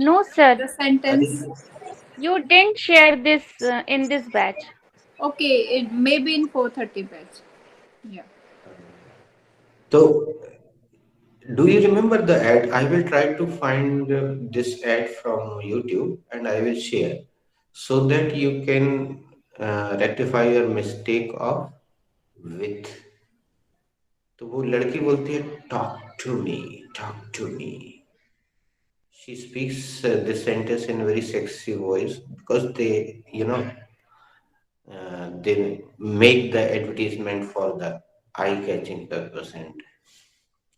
No, sir. The sentence. You didn't share this in this batch. Okay, it may be in 4:30 batch. Yeah. So, do you remember the ad? I will try to find this ad from YouTube and I will share so that you can rectify your mistake of with. तो वो लड़की बोलती है talk to me. She speaks this sentence in a very sexy voice because they make the advertisement for the eye-catching purpose and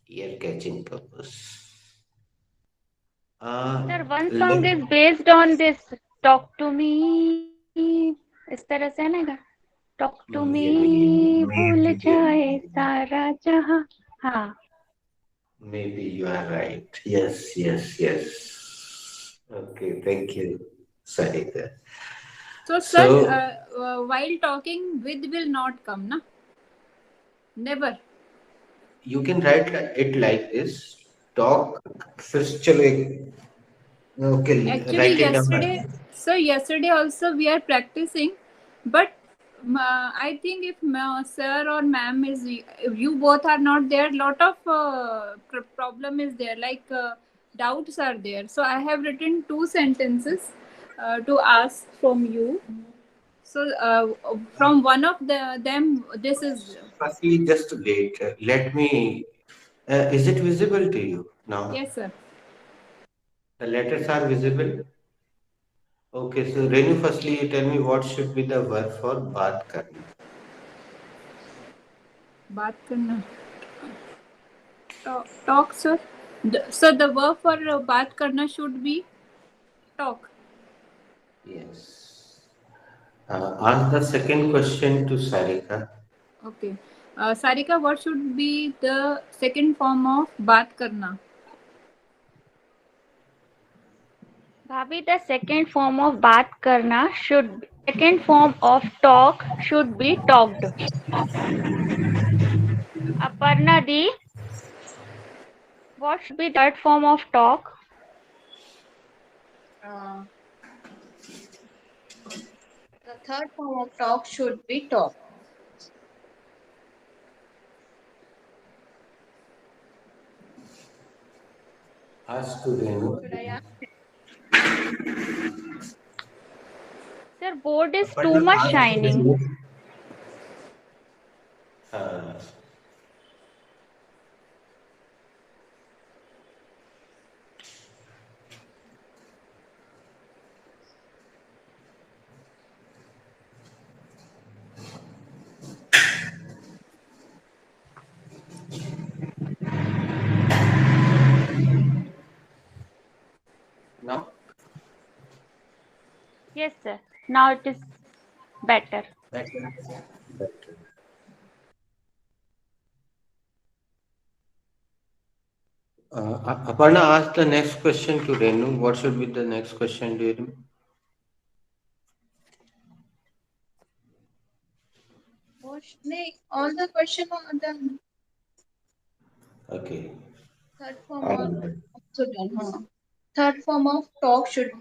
ear-catching purpose. Uh, Sir, one song let, is based on this. Talk to me. इस तरह से है ना गा? Talk to me, भूल जाए सारा जहां. हाँ. maybe you are right. Yes. Okay, thank you, Sarika. So, sir, So while talking, with will not come, na? Never. you can write it like this. Talk. First, चलो okay, Actually, write it down. yesterday also we are practicing, but I think if sir or ma'am is, if you both are not there, lot of problem is there, like doubts are there. So I have written two sentences to ask from you. So from one of them, this is. Firstly, just wait. Let me. Is it visible to you now? Yes, sir. The letters are visible. Okay, so Renu, firstly, you tell me what should be the verb for baat karna. बात करना. Talk, sir. So the verb for बात करना should be talk. Yes. Ask the second question to Sarika. Okay. Sarika, what should be the second form of बात करना? भाभी, the second form of बात करना second form of talk should be talked. Aparna di, what should be the third form of talk? Uh, the third form of talk should be talk. Ask to Renu. Should I ask? Sir, board is too Aparna, much ask shining. Renu. Uh, now? Yes, sir. Now it is better. Better. Better. Aparna, ask the next question to Renu. What should be the next question to Renu? Mostly all the question on the Okay. third form All of right. also done. Third form of talk should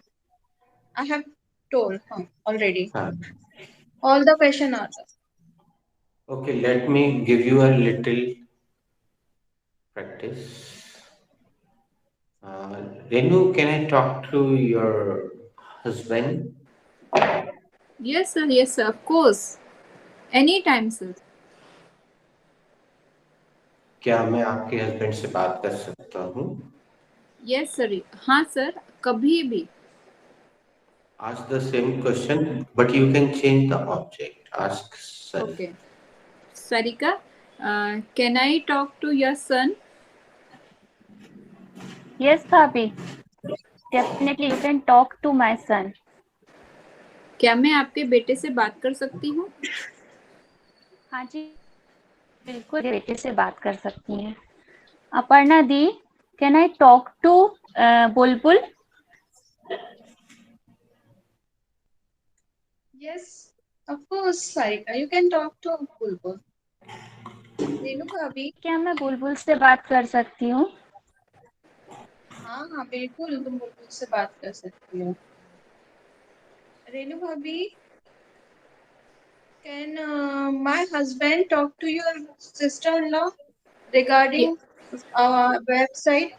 I have told already. Ah, All the question are done. okay, let me give you a little practice. Renu, can I talk to your husband? Yes, sir. Yes, sir. Of course. Anytime, sir. क्या मैं आपके husband से बात कर सकता हूँ? Yes, sir. हाँ, sir. कभी भी. Ask the same question, but you can change the object. Ask Sarika. Okay. Sarika, can I talk to your son? Yes, भाभी. Definitely, you can talk to my son. क्या मैं आपके बेटे से बात कर सकती हूँ? हाँ जी, बिल्कुल बेटे से बात कर सकती हैं. अपर्णा दी, can I talk to Bulbul? Yes, of course, Sarika. You can talk to Bulbul. Renu Bhabhi, क्या मैं बुलबुल से बात कर सकती हूँ? हाँ हाँ बिल्कुल, तुम मुझसे बात कर सकती हो। रेनू भाभी, can my husband talk to your sister-in-law regarding website?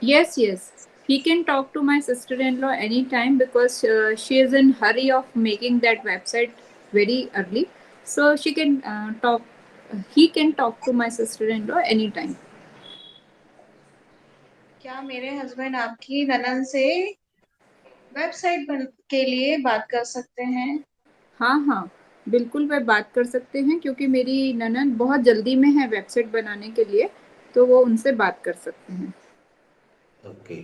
Yes, yes. He can talk to my sister-in-law anytime because she is in hurry of making that website very early. So she can talk. He can talk to my sister-in-law anytime. क्या मेरे husband आपकी ननन से website बन के लिए बात कर सकते हैं? हाँ हाँ, बिल्कुल वह बात कर सकते हैं क्योंकि मेरी ननद बहुत जल्दी में है वेबसाइट बनाने के लिए, तो वो उनसे बात कर सकते हैं। Okay.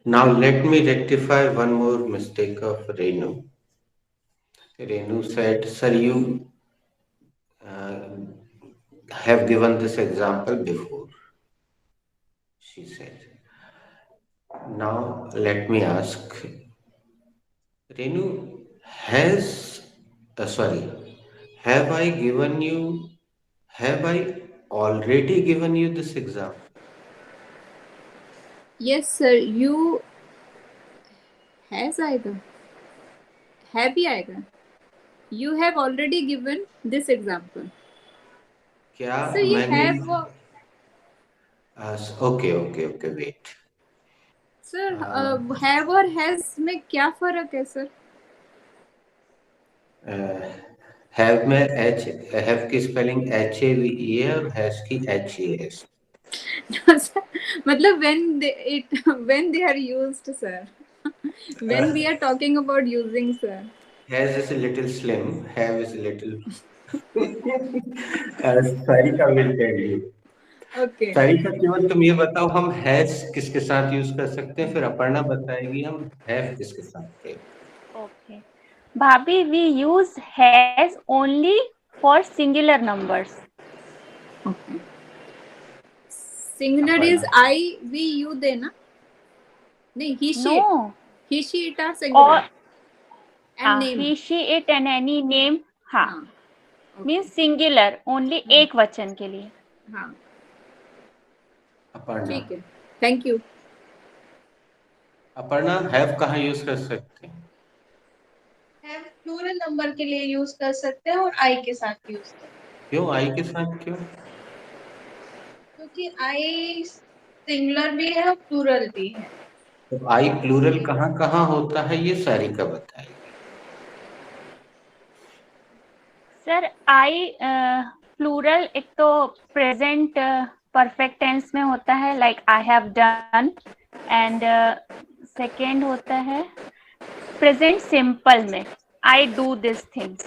Now let me rectify one more mistake of Renu. Renu said, "Sir, you have given this example before." She said. Now let me ask, Renu, sorry, have I given you, have I already given you this example? Yes sir, you has आएगा, have ही आएगा। You have already given this example. क्या So ये मैंने have okay okay okay wait sir have और has में क्या फर्क है सर? हैव में एच हैव की spelling H A V E है और हैज की एच ए एस मतलब when they are used sir, when we are talking about using sir. Has is a little slim, have is a little Sarika will tell you. Okay. Sarika केवल तुम ये बताओ हम has किसके साथ यूज कर सकते हैं, फिर अपर्णा बताएगी हम हैव किसके साथ प्रयोग। Okay. Bhabhi, we use has only for singular numbers. Okay. Singular is Aparna I, we, you देना? नहीं, he, she. No. He, she, it are singular. Or And name. he, she, it and any name. हाँ. हाँ. Okay. Means singular only एक वचन के लिए. हाँ. अपर्णा ठीक है. Thank you. अपर्णा हैव कहाँ यूज कर सकते हैं? Have प्लूरल नंबर के लिए यूज कर सकते हैं और आई के साथ यूज कर सकते हैं। क्यों आई के साथ क्यों? क्योंकि आई सिंगुलर भी है और प्लूरल भी है। तो आई प्लूरल कहाँ कहाँ होता है ये सारिका बताएगी। सर आई प्लूरल एक तो प्रेजेंट परफेक्ट टेंस में होता है, like I have done, and second होता है प्रेजेंट सिंपल में, आई डू दिस थिंग्स।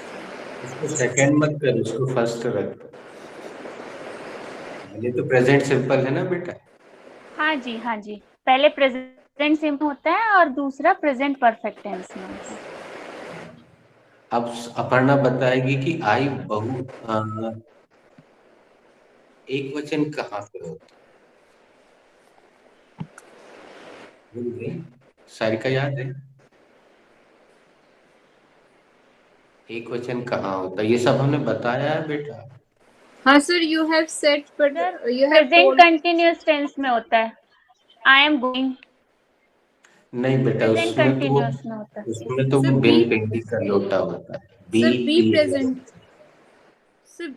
उसको सेकंड मत कर, उसको फर्स्ट रख। ये तो प्रेजेंट सिंपल है ना बेटा। हाँ जी, हाँ जी, पहले प्रेजेंट सिंपल होता है और दूसरा प्रेजेंट परफेक्ट टेंस में होता है। अब अपर्णा बताएगी कि आई एक वचन कहाँ पे होता है? भूल गई? सारिका याद है एक वचन कहाँ होता है? ये सब हमने बताया है बेटा। हाँ sir, you have said, but you have present told. Continuous tense में होता है, आई एम गोइंग। नहीं बेटा, प्रेजेंट उसमें तो कंटिन्यूअस में होता है। उसमें तो Sir, बिन be, पिंडी का लोटा होता है। sir, be present. Sir,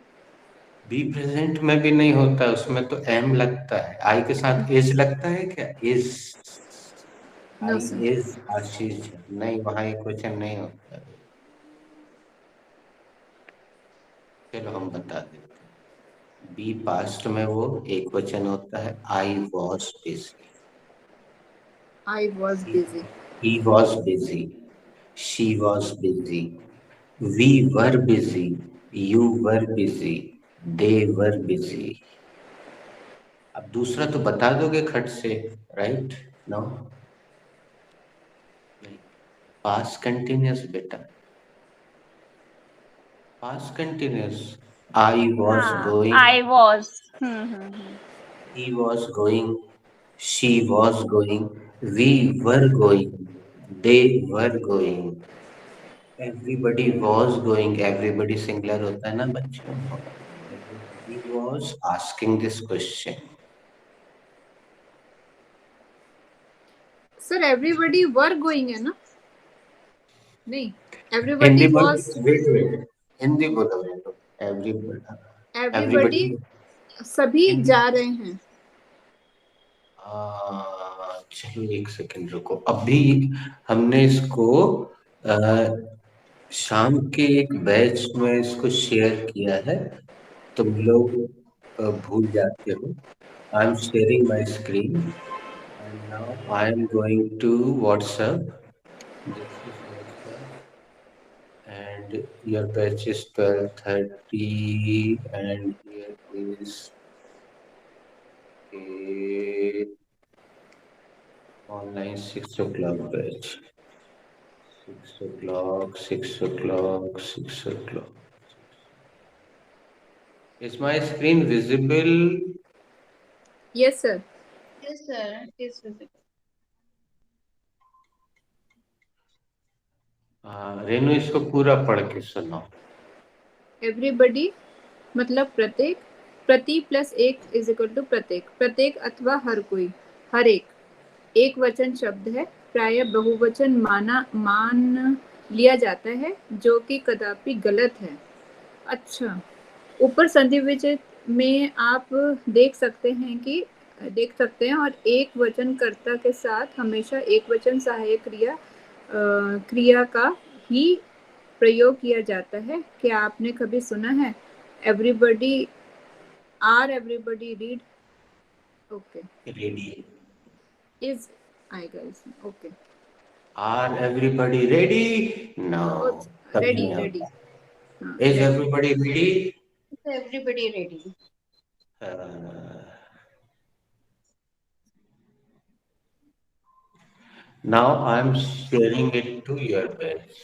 be present में भी नहीं होता, उसमें तो एम लगता है। आई के साथ इज लगता है क्या? Is no I sir. Is Ashish नहीं, वहां एक वचन नहीं होता है। चलो हम बता देते हैं। बी पास्ट में वो एक वचन होता है, I was busy, I was busy. He was busy, she was busy, we were busy, you were busy, they were busy. अब दूसरा तो बता दोगे खट से, राइट? नो, नहीं, पास्ट कंटिन्यूअस बेटा, past continuous. I was going, I was, he was going, she was going, we were going, they were going, everybody was going। everybody singular होता है ना बच्चों। everybody was asking this question। Sir everybody were going है ना? नहीं, Hindi everybody बोल, was, wait, Hindi बोलो बेटो। एवरीबडी एवरीबडी सभी हिंदी। जा रहे हैं। चलो एक सेकंड रुको। अभी हमने इसको आ, शाम के एक बैच में इसको शेयर किया है। तुम लोग भूल जाते हो। I am sharing my screen and now I am going to WhatsApp. This is WhatsApp and your batch is 12:30 and here is a online 6 o'clock batch. 6 o'clock, 6 o'clock, 6 o'clock. Is my screen visible? Yes sir. Yes, sir. It is visible. Renu इसको पूरा पढ़ के सुनाओ। Everybody मतलब प्रत्येक, प्रति plus एक is equal to प्रत्येक, प्रत्येक अथवा हर कोई, हर एक वचन शब्द है, प्राय बहुवचन मान लिया जाता है, जो कि कदापि गलत है। अच्छा, ऊपर संधि विच्छेद में आप देख सकते हैं और एक वचन कर्ता के साथ हमेशा एक वचन सहायक क्रिया का ही प्रयोग किया जाता है। क्या आपने कभी सुना है everybody read? Okay, ready. Is I guess okay, Are everybody ready? No. Ready तभी रेडी, होगा। हाँ Is ready. everybody ready? Is everybody ready? Uh, now I'm sharing it to your batch.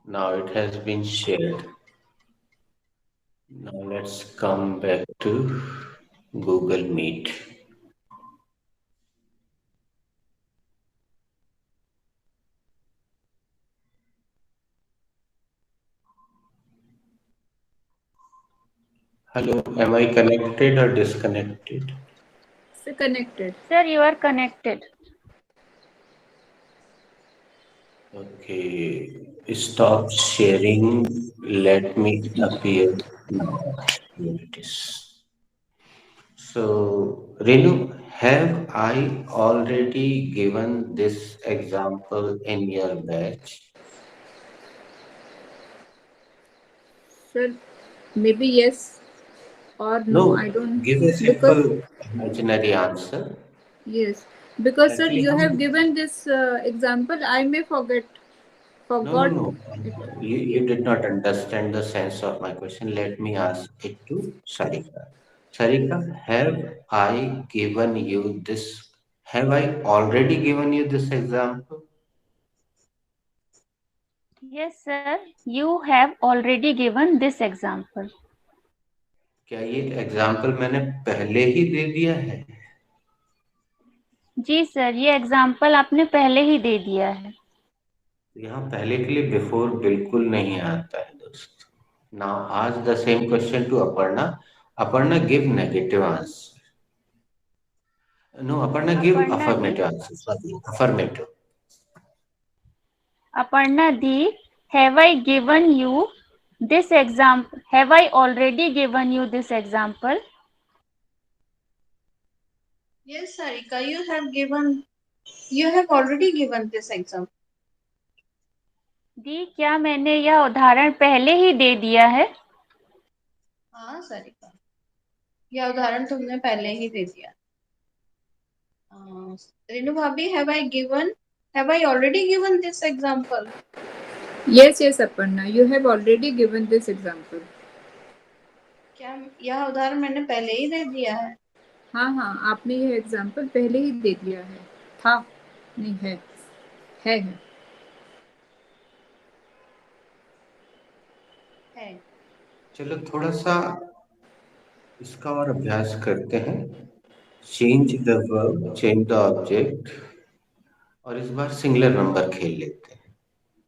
Now it has been shared. Now let's come back to Google Meet. Hello, am I connected or disconnected? से connected. Sir, you are connected. Okay, stop sharing. Let me appear now. Here it is. So, Renu, have I already given this example in your batch? Sir may be yes or no, No, I don't, give a because simple imaginary answer. yes, because sir Actually, you have given this example, I may no, forgot no. it. You did not understand the sense of my question. Let me ask it to Sarika. Sarika, have I already given you this example? Yes, sir. You have already given this example. क्या ये example मैंने पहले ही दे दिया है? जी sir, ये example आपने पहले ही दे दिया है। यहाँ पहले के लिए बिफोर बिल्कुल नहीं आता है दोस्त। नाउ आज the same question to Aparna. Aparna give negative answer. No, Aparna give Aparna di, affirmative answer. Sorry, affirmative. Aparna di, have I given you this example? Have I already given you this example? Yes, Sarika, you have already given this example. दी, क्या मैंने यह उदाहरण पहले ही दे दिया है? हाँ सारिका, यह उदाहरण तुमने पहले ही दे दिया। रेणु भाभी, have I already given this example? Yes, yes, Aparna, you have already given this example. क्या यह उदाहरण मैंने पहले ही दे दिया है? हाँ हाँ, आपने यह एग्जाम्पल पहले ही दे दिया है। था नहीं, है। चलो थोड़ा सा इसका और अभ्यास करते हैं. Change the verb, change the object, और इस बार सिंगुलर नंबर खेल लेते हैं.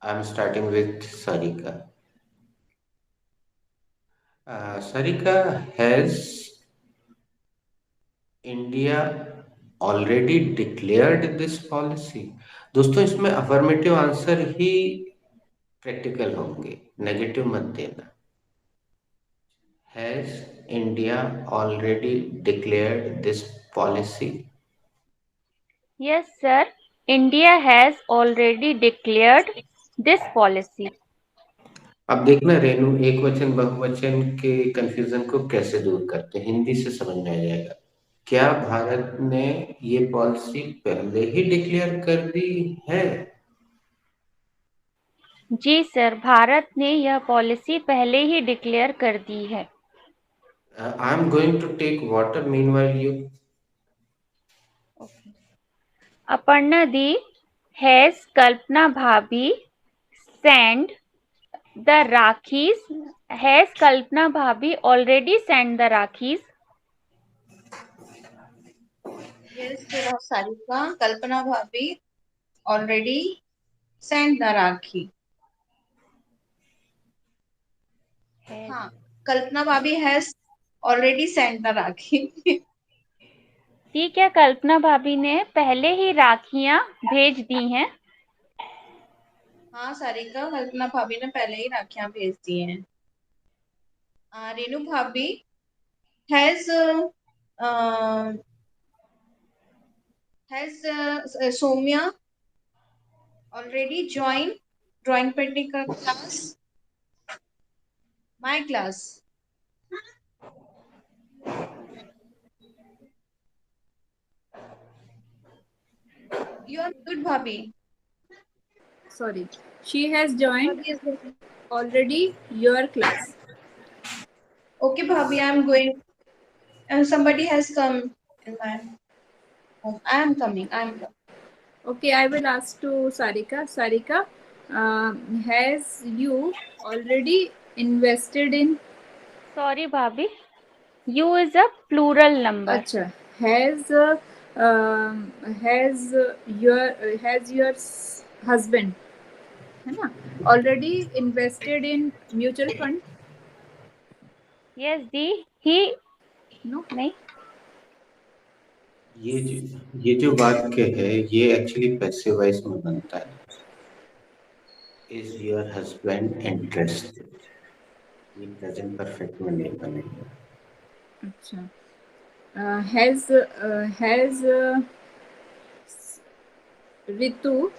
I am starting with Sarika. Sarika, has India already declared this policy. दोस्तों, इसमें अफर्मेटिव आंसर ही प्रैक्टिकल होंगे, नेगेटिव मत देना। Has India already declared this policy? Yes, sir. India has already declared this policy. अब देखना रेनू, एक वचन बहुवचन के कंफ्यूजन को कैसे दूर करते हैं, हिंदी से समझ में आ जाएगा। क्या भारत ने ये पॉलिसी पहले ही डिक्लेयर कर दी है? जी सर, भारत ने यह पॉलिसी पहले ही डिक्लेयर कर दी है। I am going to take water, meanwhile you. Aparna Di, has Kalpana Bhabhi sent the Rakhis? Has Kalpana Bhabhi already sent the Rakhis? Yes, Sarika. Kalpana Bhabhi already sent the Rakhi. हाँ, Kalpana Bhabhi has already sent the Rakhi. ठीक है, कल्पना भाभी ने पहले ही राखियां भेज दी हैं। हाँ सारिका, कल्पना भाभी ने पहले ही राखियां भेज दी हैं। रेनू भाभी has Soumya already joined drawing painting class? My class. You are good, Bhabhi. Sorry, she has joined Bhabhi is good. already your class. Okay, Bhabhi, I am going. Somebody has come in my home. I am coming. Okay, I will ask to Sarika. Sarika, has you already invested in? Sorry भाभी, you is a plural number. अच्छा, has your husband, है ना, already invested in mutual fund? Yes the, he No. नहीं, ये जो वाक्य है ये एक्चुअली पैसिव वॉइस में बनता है। इज योर हस्बैंड इंटरेस्टेड, ये प्रेजेंट परफेक्ट में नहीं बनेगा। अच्छा, has Ritu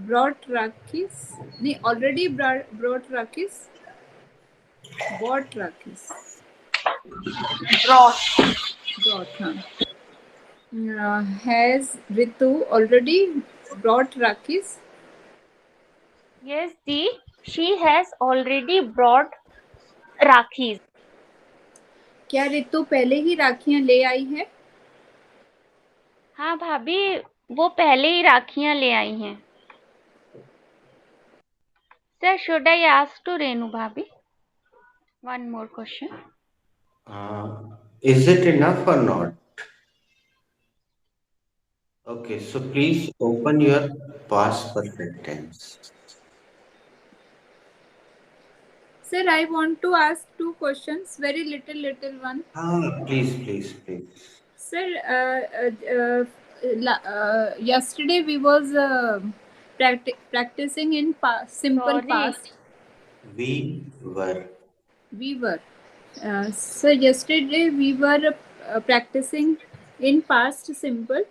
brought Rakis? नहीं, already brought Rakis. Bought Rakis. Brought, हाँ. Has Ritu already brought Rakis? yes the, she has already brought Rakhis. क्या रितु पहले ही राखियां ले आई है? हाँ भाभी, वो पहले ही राखियां ले आई हैं। Sir, should I ask to Renu Bhabhi? One more question. Is it enough or not? Okay, so please open your past perfect tense. Sir, I want to ask two questions, very little one. Please. Sir, yesterday we was practicing in simple Sorry. past. We were. So yesterday we were practicing in past simple,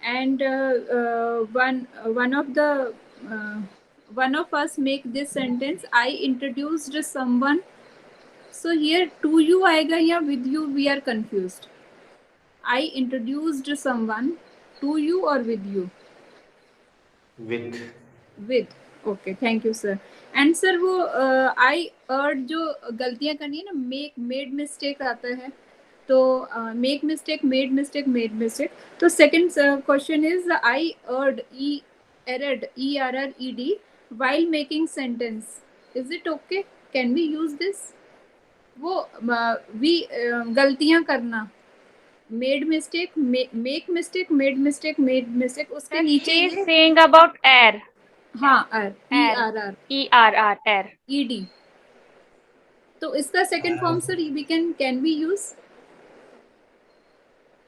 and one of us make this sentence. I introduced someone. So here to you आएगा या with you? We are confused. I introduced someone to you or with you? With. Okay, thank you sir. And sir वो I heard जो गलतियां करनी है ना, made mistake आता है, तो make mistake, made mistake. तो second question is I erred while making sentence. Is it okay? Can we use this? वो गलतियां करना, made mistake, make mistake, made mistake, उसके नीचे She is saying about air. हाँ, err, ed. तो इसका second form sir we can we use?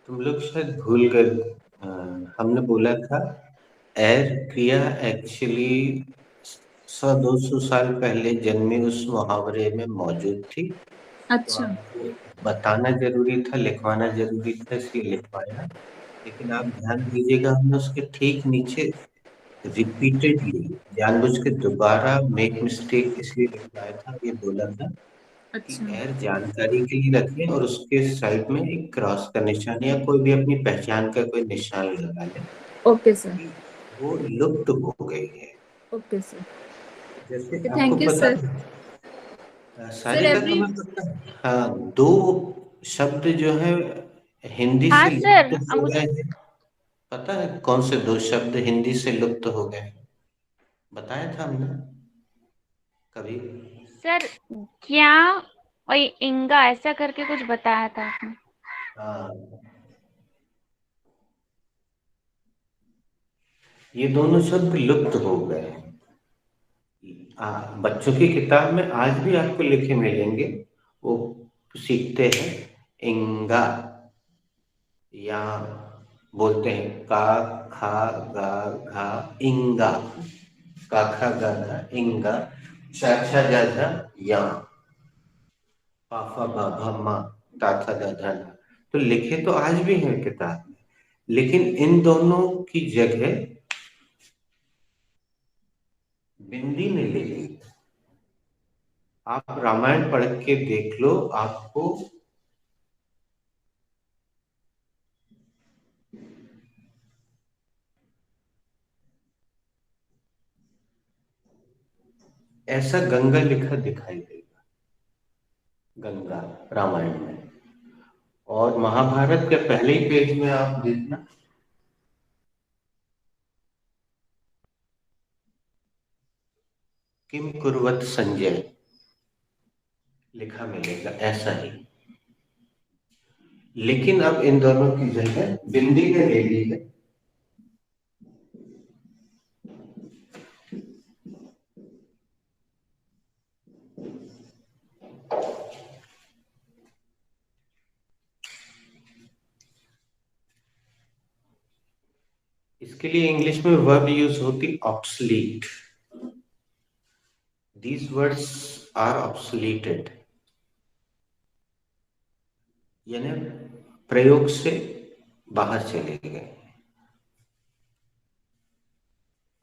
तुम लोग शायद भूल गए। हमने बोला था एर क्रिया एक्चुअली 100-200 साल पहले जन्मी उस मुहावरे में मौजूद थी। तो अच्छा। आपको बताना जरूरी था, लिखवाना जरूरी था, इसलिए लिखवाया। लेकिन आप ध्यान दीजिएगा, हमने उसके ठीक नीचे रिपीटेडली जानबूझ के दोबारा मेक मिस्टेक इसलिए लिखवाया था, ये बोला था कि अच्छा। एर जानकारी के लिए रखें और उसके साइड में एक क्रॉस का निशान या कोई भी अपनी पहचान का कोई निशान लगा लें ओके सर। कि वो लुप्त हो गई है। Okay sir. जैसे ओके, आपको थैंक यू पता सर। है, सर सारिका एवरी। तुम्हें पता है, हाँ, दो शब्द जो है हिंदी हाँ से सर, लुप्त हो गए हैं। पता है कौन से दो शब्द हिंदी से लुप्त हो गए हैं? बताया था हमने कभी। सर क्या और इंगा ऐसा करके कुछ बताया था आपने। हाँ, ये दोनों शब्द लुप्त हो गए हैं। बच्चों की किताब में आज भी आपको लिखे मिलेंगे। वो सीखते हैं इंगा, या बोलते हैं का खा गा घा इंगा, का खा गा घा इंगा, चा छा जा झा या, पाफा बाभा माँ, ता था दा धा ना। तो लिखे तो आज भी हैं किताब में, लेकिन इन दोनों की जगह बिंदी ने ले ली। आप रामायण पढ़ के देख लो, आपको ऐसा गंगा लिखा दिखाई देगा, गंगा रामायण में। और महाभारत के पहले ही पेज में आप देखना, किम कुर्वत संजय लिखा मिलेगा ऐसा ही। लेकिन अब इन दोनों की जगह बिंदी ने ले ली है। इसके लिए इंग्लिश में वर्ब यूज होती ऑब्सलीट। दीज वर्ड्स आर ऑब्सलीटेड, यानी प्रयोग से बाहर चले गए।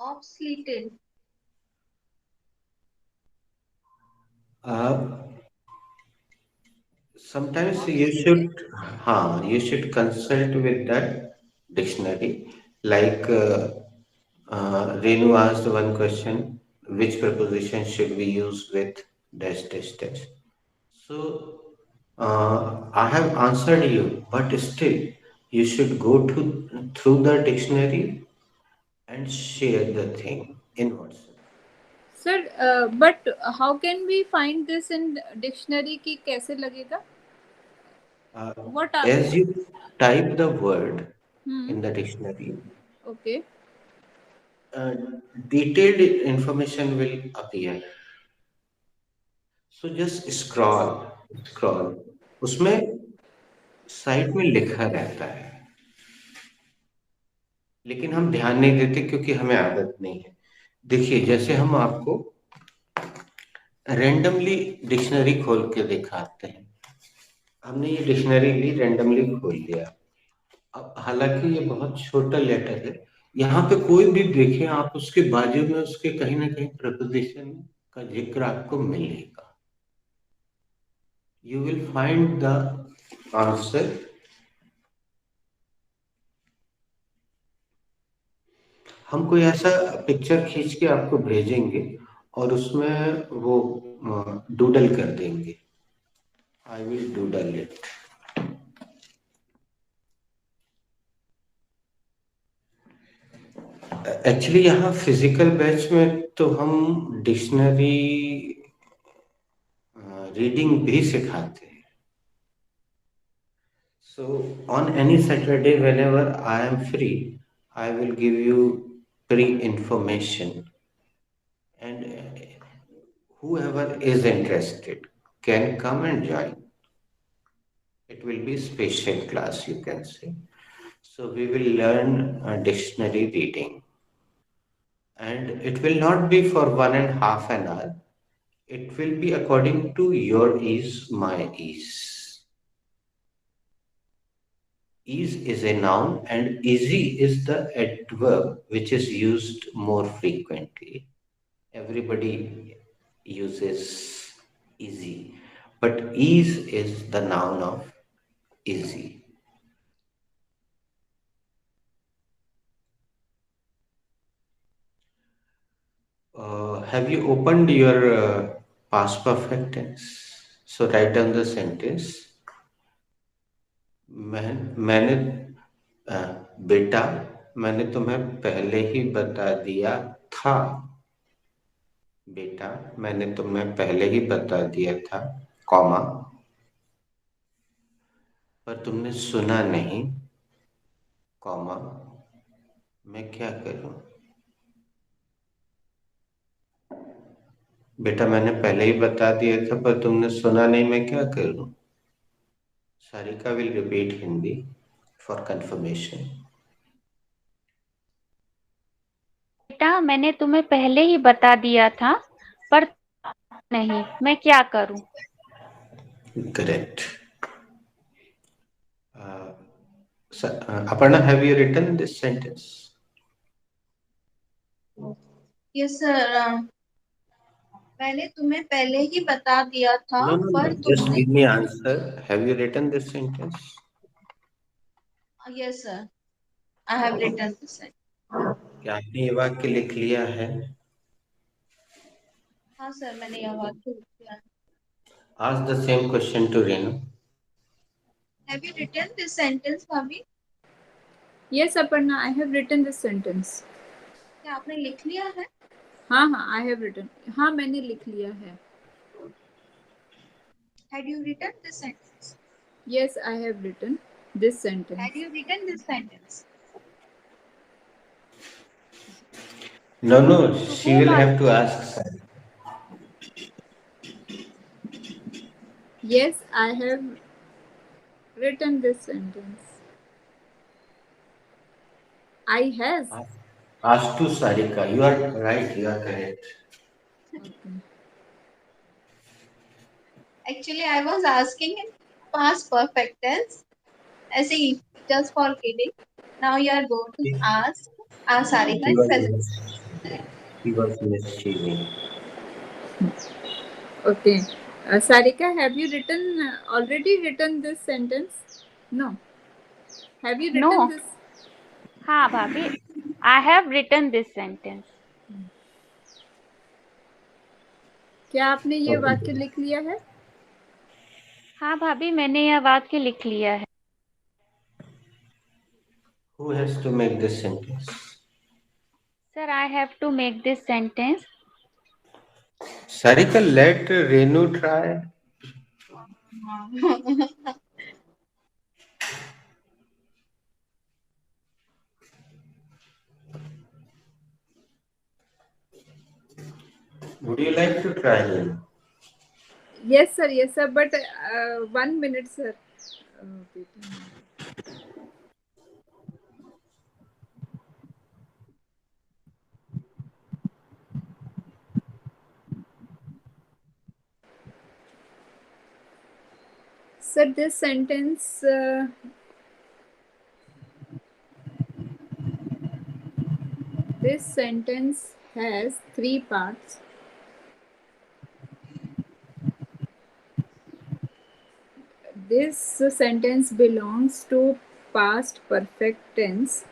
Obsoleted. Sometimes you Obsolete. should, you should consult with that dictionary. Like Renu asked one question: which preposition should we use with dash dash dash? So I have answered you, but still you should go to through the dictionary and share the thing in WhatsApp. Sir but how can we find this in dictionary की कैसे लगेगा? What As you type the word hmm. in the dictionary, okay. uh, detailed information will appear. So just scroll, उसमें side में लिखा रहता है, लेकिन हम ध्यान नहीं देते क्योंकि हमें आदत नहीं है। देखिए, जैसे हम आपको रैंडमली डिक्शनरी खोल के दिखाते हैं। हमने ये डिक्शनरी ली, रैंडमली खोल लिया। अब हालांकि ये बहुत छोटा लेटर है, यहाँ पे कोई भी देखें आप, उसके बाजू में उसके कहीं ना कहीं प्रपोजिशन का जिक्र आपको मिलेगा। You will find the answer. हम कोई ऐसा पिक्चर खींच के आपको भेजेंगे और उसमें वो डूडल कर देंगे। I will doodle it. Actually यहाँ फिजिकल बैच में तो हम डिक्शनरी रीडिंग भी सिखाते हैं। So on any Saturday, whenever I am free, I will give you pre-information, and whoever is interested can come and join. It will be special class, you can say. So we will learn dictionary reading, and it will not be for 1.5 an hour. It will be according to your ease, my ease. Ease is a noun, and easy is the adverb which is used more frequently. Everybody uses easy, but ease is the noun of easy. Have you opened your past perfect tense? So write down the sentence. मैंने अ, बेटा मैंने तुम्हें पहले ही बता दिया था। बेटा मैंने तुम्हें पहले ही बता दिया था, कॉमा, पर तुमने सुना नहीं, कॉमा, मैं क्या करूं। बेटा मैंने पहले ही बता दिया था पर तुमने सुना नहीं, मैं क्या करूं। Sarika will repeat Hindi for confirmation. बेटा मैंने तुम्हें पहले ही बता दिया था, पर नहीं, मैं क्या करूं। Correct. Aparna, have you written this sentence? Yes, sir. मैंने तुम्हें पहले ही बता दिया था, No, no, पर no. Just तुमने. give me answer. Have you written this sentence? Yes, sir. I have written this. क्या आपने ये वाक्य लिख लिया है? हाँ सर, मैंने यह वाक्य लिख दिया. Ask the same question to Renu. Have you written this sentence, भाभी? Yes, Aparna, I have written this sentence. क्या आपने लिख लिया है? हाँ हाँ, I have written. हाँ, मैंने लिख लिया है. Had you written this sentence? Yes, I have written this sentence. Had you written this sentence? No, no. She will have to ask. Yes, I have written this sentence. I has. Ask to Sarika. You are right. You are correct. Okay. Actually, I was asking in past perfect tense. ऐसे ही, just for kidding. Now you are going to ask Sarika He in was present. he was mischieving. Okay. Sarika, have you written already written this sentence? No. Have you written no, this? हाँ भाभी, I have written this sentence. क्या आपने ये Okay. वाक्य लिख लिया है? हाँ भाभी, मैंने यह वाक्य लिख लिया है. Who has to make this sentence? Sir, I have to make this sentence. Sarika, let Renu try. Would you like to try, Renu? Yes, sir. Yes, sir. But 1 minute, sir. Okay. Sir, this sentence. This sentence has 3 parts. This sentence belongs to past perfect tense.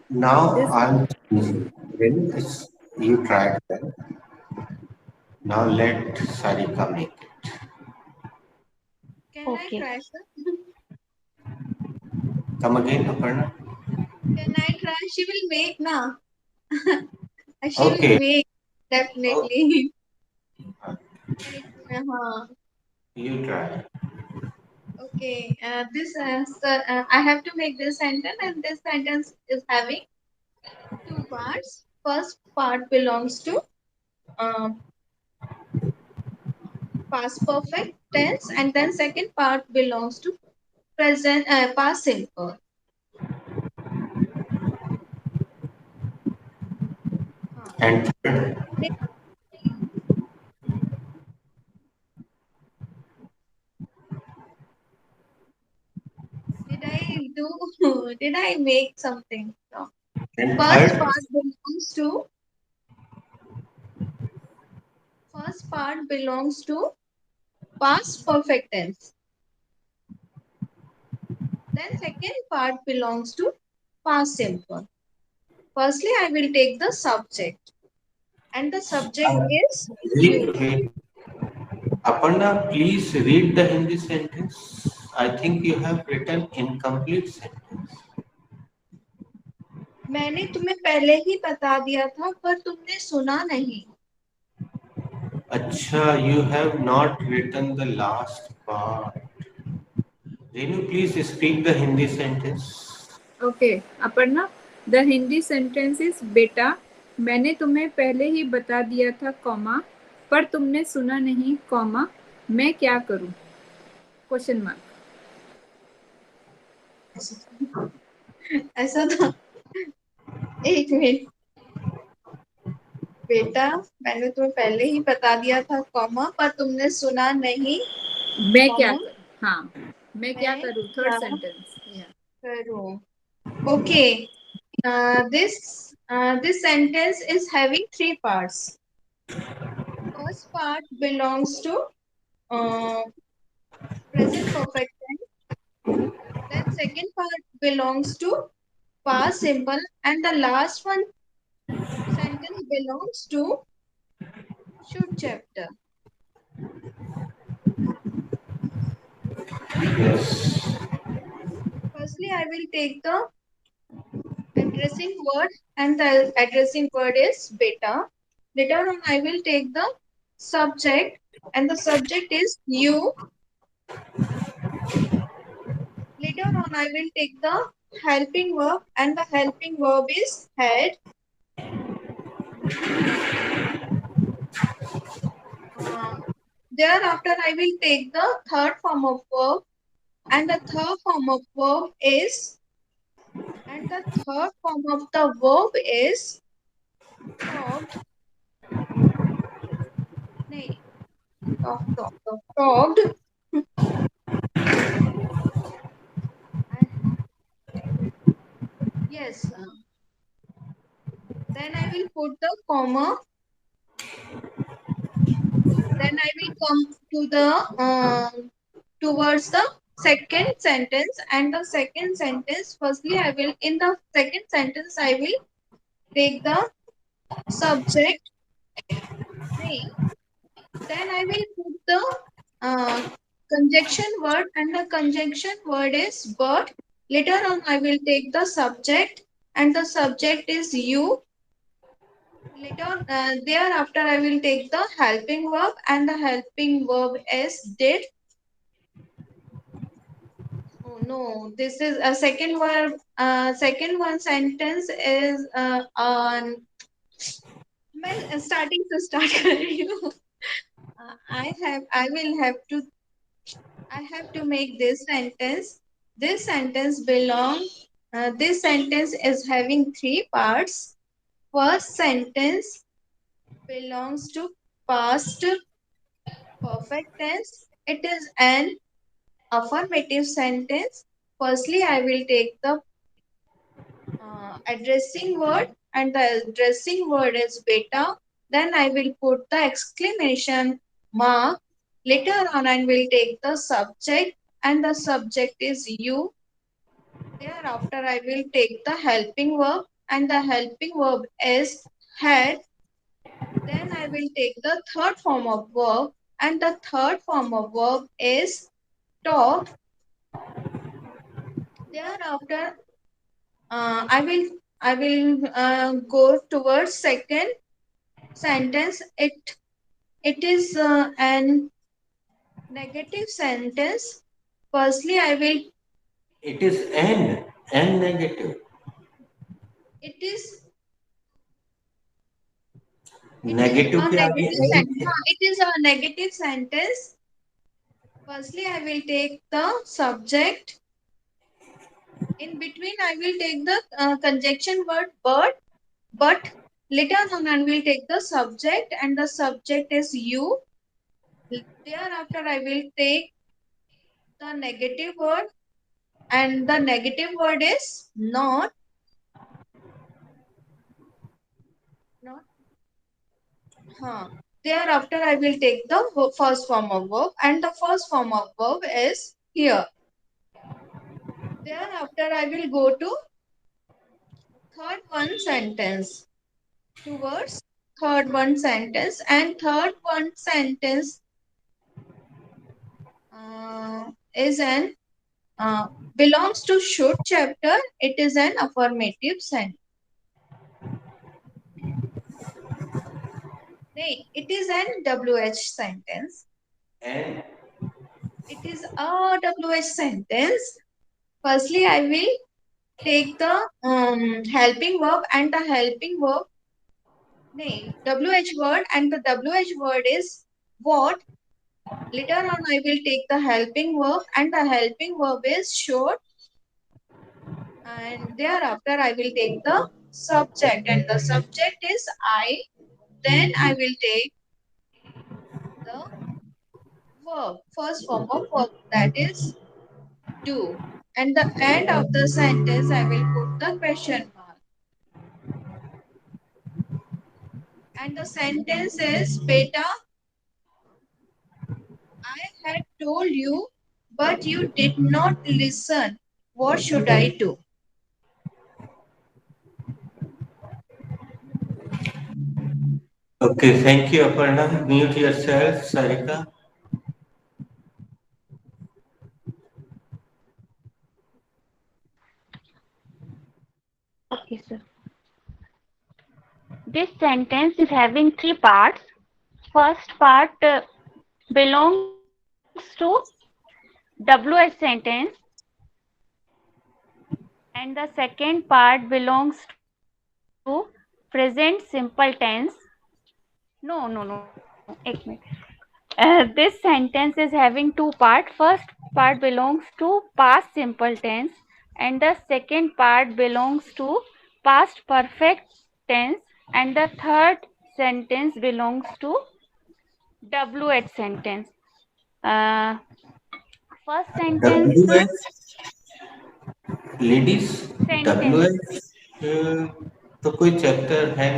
Now This I'm changing. Renu, you tried that. Now let Sarika make it. Can I okay. try, sir? Come again, Aparna. Can I try? She will make now. She will Okay. make Oh, definitely. हाँ. you try. Okay. This sir, I have to make this sentence, and this sentence is having 2 parts. First part belongs to uh, past perfect tense, and then second part belongs to present past simple. हाँ. And third, Did, did I do? Did I make something? No. and First third, part belongs to first part belongs to past perfect tense. Then second part belongs to past simple. Firstly, I will take the subject, and the subject uh, is you. wait. Aparna, please read the Hindi sentence. I think you have written incomplete sentence. मैंने तुम्हें पहले ही बता दिया था पर तुमने सुना नहीं. Acha, you have not written the last part. Renu, please speak the Hindi sentence. Okay, Aparna, the Hindi sentence is बेटा मैंने तुम्हें पहले ही बता दिया था कॉमा पर तुमने सुना नहीं कॉमा मैं क्या करूं क्वेश्चन मार्क. ऐसा था. एक मिनट. बेटा मैंने तुम्हें पहले ही बता दिया था कॉमा पर तुमने सुना नहीं मैं क्या कॉमा करूं. हाँ, मैं क्या मैं करूं थर्ड क्या सेंटेंस. करूं. Okay. This sentence is having three parts. First part belongs to uh, present perfect tense. Then second part belongs to past simple, and the last one sentence belongs to should chapter. Yes. Firstly, I will take the addressing word, and the addressing word is beta. Later on, I will take the subject, and the subject is you. Later on, I will take the helping verb, and the helping verb is had. Uh, Thereafter, I will take the third form of verb, and the third form of verb is, and the third form of the verb is talked. Nay, talked. I- Yes. Then I will put the comma. Then I will come to the towards the second sentence, and the second sentence. Firstly, I will in the second sentence I will take the subject name. Then I will put the conjunction word, and the conjunction word is but. Later on, I will take the subject, and the subject is you. Later, thereafter, I will take the helping verb, and the helping verb is did. Oh no, this is a second verb. Second one sentence is on. मैं starting to start कर रही हूँ. I have to make this sentence. This sentence this sentence is having three parts. First sentence belongs to past perfect tense. It is an affirmative sentence. Firstly, I will take the addressing word, and the addressing word is beta. Then I will put the exclamation mark. Later on, I will take the subject, and the subject is you. Thereafter, I will take the helping verb, and the helping verb is had. Then I will take the third form of verb, and the third form of verb is talk. Thereafter, I will go towards second sentence. It is an negative sentence. Firstly, I will. It is N negative. It is negative के आगे it is a negative sentence. Firstly, I will take the subject. In between, I will take the conjunction word but later on I will take the subject and the subject is you. Thereafter, I will take the negative word and the negative word is not. Thereafter, I will take the first form of verb and the first form of verb is here. Thereafter, I will go to third one sentence. Towards third one sentence and third one sentence is an belongs to should chapter. It is an affirmative sentence. It is an WH sentence. and It is a WH sentence. Firstly, I will take the helping verb and the helping verb. WH word and the WH word is what. Later on, I will take the helping verb and the helping verb is should. And thereafter, I will take the subject and the subject is I. Then I will take the verb, first form of verb that is do. And the end of the sentence, I will put the question mark. And the sentence is beta, I had told you, but you did not listen. What should I do? okay, thank you, Aparna. Mute yourself, Sarika. Okay, sir. This sentence is having three parts. First part belongs to WH sentence, and the second part belongs to present simple tense. No, 1 minute. This sentence is having two parts. First part belongs to past simple tense, and the second part belongs to past perfect tense, and the third sentence belongs to WH sentence. Uh, First sentence WH, ladies, sentence. WH तो कोई chapter है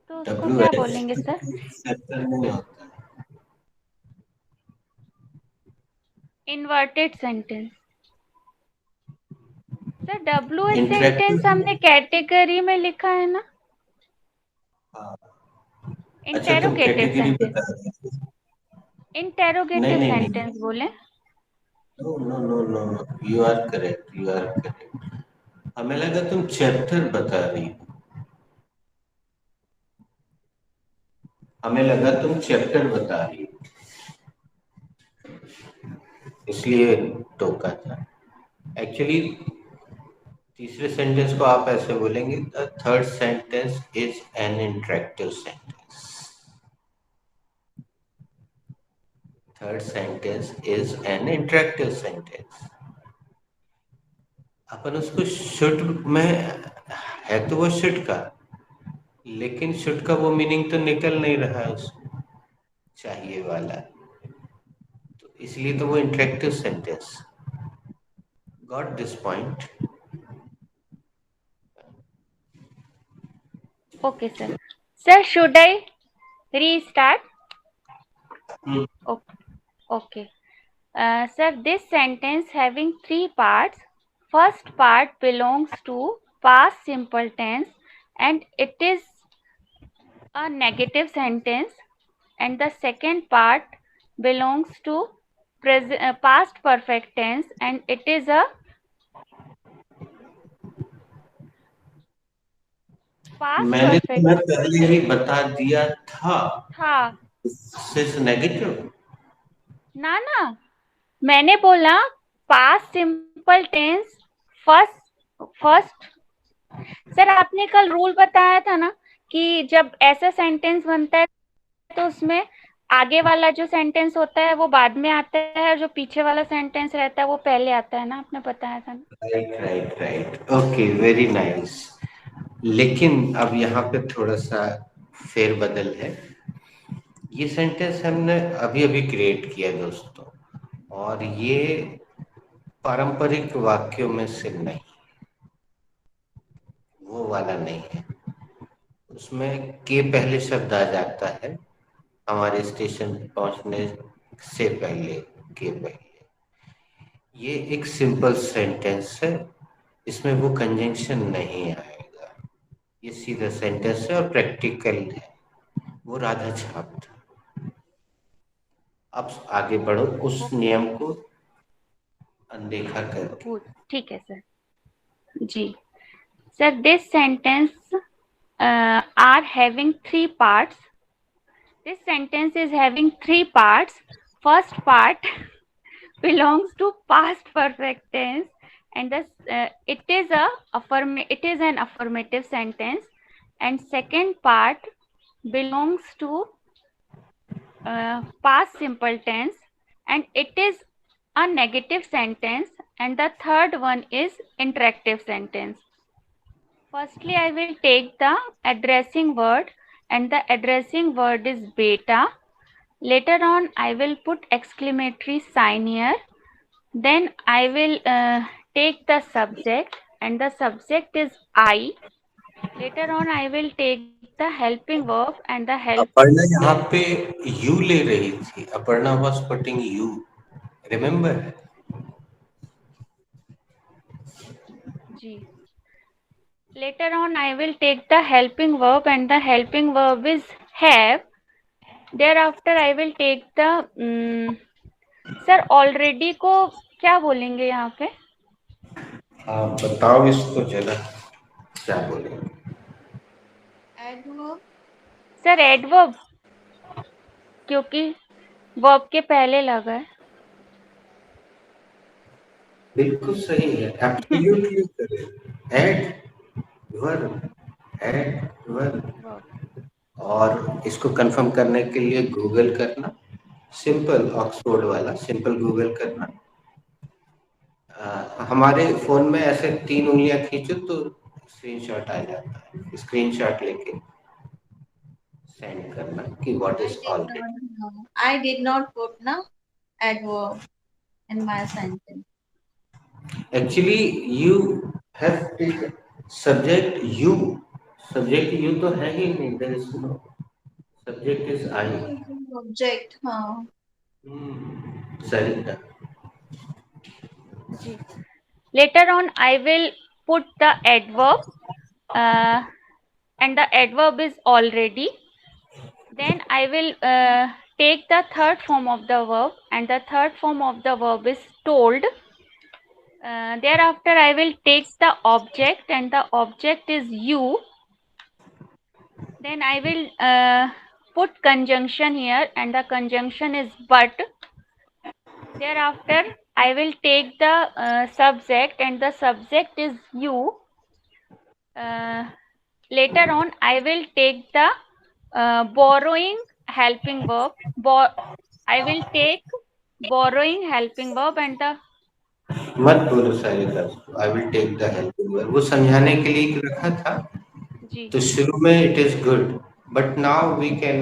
तो उसको क्या WH बोलेंगे sir? Chapter नहीं होता inverted sentence. Sir WH interactive sentence हमने कैटेगरी में लिखा है ना. अच्छा तुम इंटेरोगेटिव कैटेगरी सेंटेंस. बता रहे थे इंटेरोगेटिव नहीं सेंटेंस बोले. No no no no you are correct हमें लगा तुम चैप्टर बता रही हो हमें लगा तुम चैप्टर बता रही हो इसलिए टोका था एक्चुअली तीसरे सेंटेंस को आप ऐसे बोलेंगे the third sentence is an interactive sentence third sentence is an interactive sentence अपन उसको शुड में है तो वो शुड का लेकिन शुड का वो मीनिंग तो निकल नहीं रहा है उसमें चाहिए वाला तो इसलिए तो वो interactive sentence got this point Okay, sir. Sir, should I restart? Okay. Sir, this sentence having three parts. First part belongs to past simple tense and it is a negative sentence, and the second part belongs to past perfect tense and it is a past मैंने perfect. तुम्हें पहले ही बता दिया था हाँ negative ना मैंने बोला past simple tense first sir आपने कल रूल बताया था ना कि जब ऐसा सेंटेंस बनता है तो उसमें आगे वाला जो सेंटेंस होता है वो बाद में आता है और जो पीछे वाला सेंटेंस रहता है वो पहले आता है ना, आपने बताया था ना। Right, okay, very nice. लेकिन अब यहाँ पे थोड़ा सा फेरबदल है। ये सेंटेंस हमने अभी अभी क्रिएट किया दोस्तों, और ये पारंपरिक वाक्यों में से नहीं, वो वाला नहीं है। उसमें के पहले शब्द आ जाता है हमारे स्टेशन पहुंचने से पहले, के पहले। ये एक सिंपल सेंटेंस है, इसमें वो कंजंक्शन नहीं आएगा। ये सीधा सेंटेंस है और प्रैक्टिकल है, वो राधा छाप था। अब आगे बढ़ो उस नियम को अनदेखा करके। ठीक है सर। जी sir, this sentence are having three parts. This sentence is having three parts. First part belongs to past perfect tense, and it is an affirmative sentence. And second part belongs to past simple tense, and it is a negative sentence. And the third one is interactive sentence. Firstly, I will take the addressing word, and the addressing word is beta. Later on, I will put exclamatory sign here. Then I will take the subject, and the subject is I. Later on, I will take the helping verb, and the Aparna यहाँ पे you ले रही थी, Aparna was putting you, remember? जी. Later on, I will take the helping verb, and the helping verb is have. Thereafter, I will take the sir already को क्या बोलेंगे यहाँ पे? आप बताओ इसको जरा, क्या बोलेंगे? Adverb. सर एडवर्ब, क्योंकि वर्ब के पहले लगा है। बिल्कुल सही है, एब्सोल्युटली करेक्ट। ऐड वर्ब, और इसको कंफर्म करने के लिए गूगल करना, सिंपल ऑक्सफोर्ड वाला सिंपल गूगल करना। हमारे फोन में ऐसे 3 उंगलियां खींचो तो स्क्रीनशॉट आ जाता है, स्क्रीनशॉट लेके सेंड करना कि what is already. I did not put na adverb in my sentence. Actually you have taken subject you, subject you तो है ही नहीं, there is no subject is I. Object. हाँ. सही था। जी. Later on, I will put the adverb, and the adverb is already. Then I will take the third form of the verb, and the third form of the verb is told. Thereafter, I will take the object, and the object is you. Then I will put conjunction here, and the conjunction is but. Thereafter, I will take the subject, and the subject is you. Later on, I will take the borrowing helping verb. I will take borrowing helping verb, and the मत बोलो Sarika, I will take the helping verb, वो समझाने के लिए रखा था। जी. तो शुरू में it is good, but now we can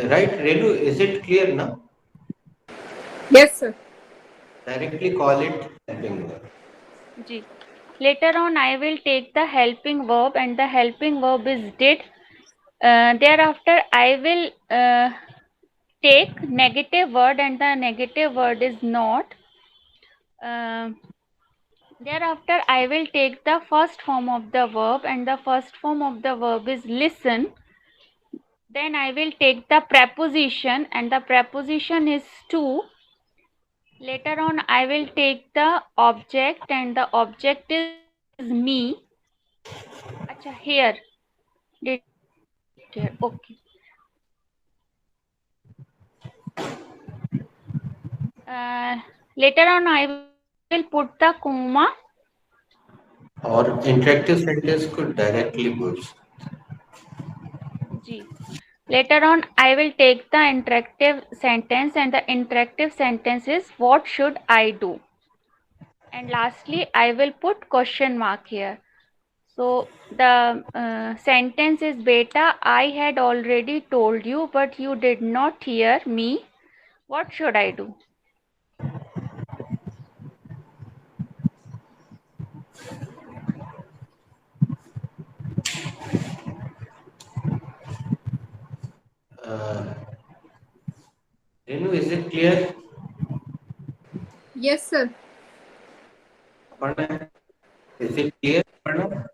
write. Renu, is it clear ना? Yes, sir. Directly call it helping verb. जी. Later on, I will take the helping verb, and the helping verb is did. Thereafter, I will take negative word, and the negative word is not. Thereafter, I will take the first form of the verb, and the first form of the verb is listen. Then I will take the preposition, and the preposition is to. Later on, I will take the object, and the object is me. Acha, here. Did here. Okay. Later on, I will put the comma, और interactive sentence को directly बोल सकते जी. Later on, I will take the interactive sentence, and the interactive sentence is what should I do? And lastly, I will put question mark here. So the sentence is beta, I had already told you, but you did not hear me. What should I do? हैं। Renu, is it clear? Yes, sir. Aparna, is it clear? Aparna?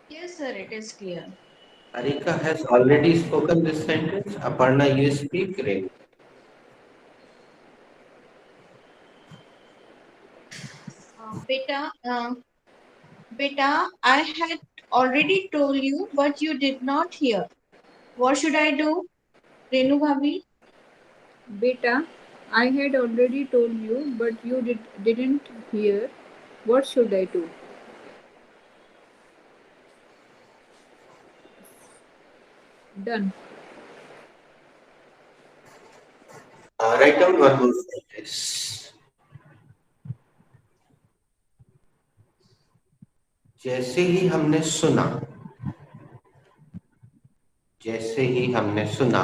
Yes, sir, it is clear. Arika has already spoken this sentence. Aparna, you speak. Renu. Beta, beta, I had already told you, but you did not hear. What should I do? Renu Bhabi. Beta, I had already told you, but you didn't hear. What should I do? Done. Write down one more sentence. जैसे ही हमने सुना, जैसे ही हमने सुना,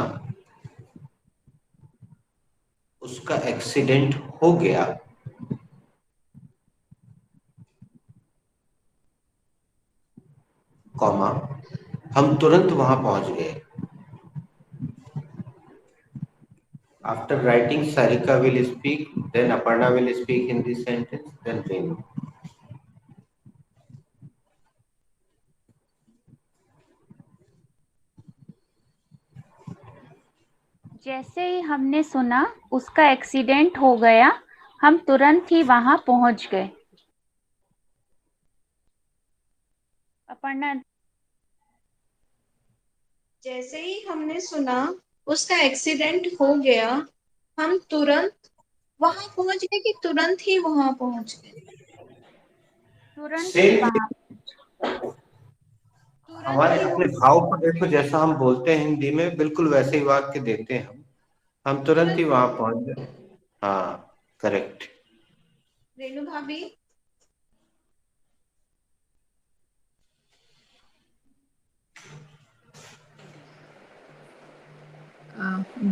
उसका accident हो गया, comma, हम तुरंत वहां पहुंच गए. After writing, Sarika will speak, then Aparna will speak in this sentence, then Renu. जैसे ही हमने सुना उसका एक्सीडेंट हो गया, हम तुरंत ही वहां पहुंच गए. अपर्णा. जैसे ही हमने सुना उसका एक्सीडेंट हो गया, हम तुरंत वहां पहुंच गए कि तुरंत ही वहां पहुंच गए? तुरंत ही Same. वहां. तुरंत हमारे ही अपने वहां भाव को देखो, जैसा हम बोलते हैं हिंदी में, बिल्कुल वैसे ही वाक्य देते हैं हम तुरंत ही तुरंत वहां वहां पहुंच पहुंच गए. गए. हाँ, करेक्ट. रेणु भाभी.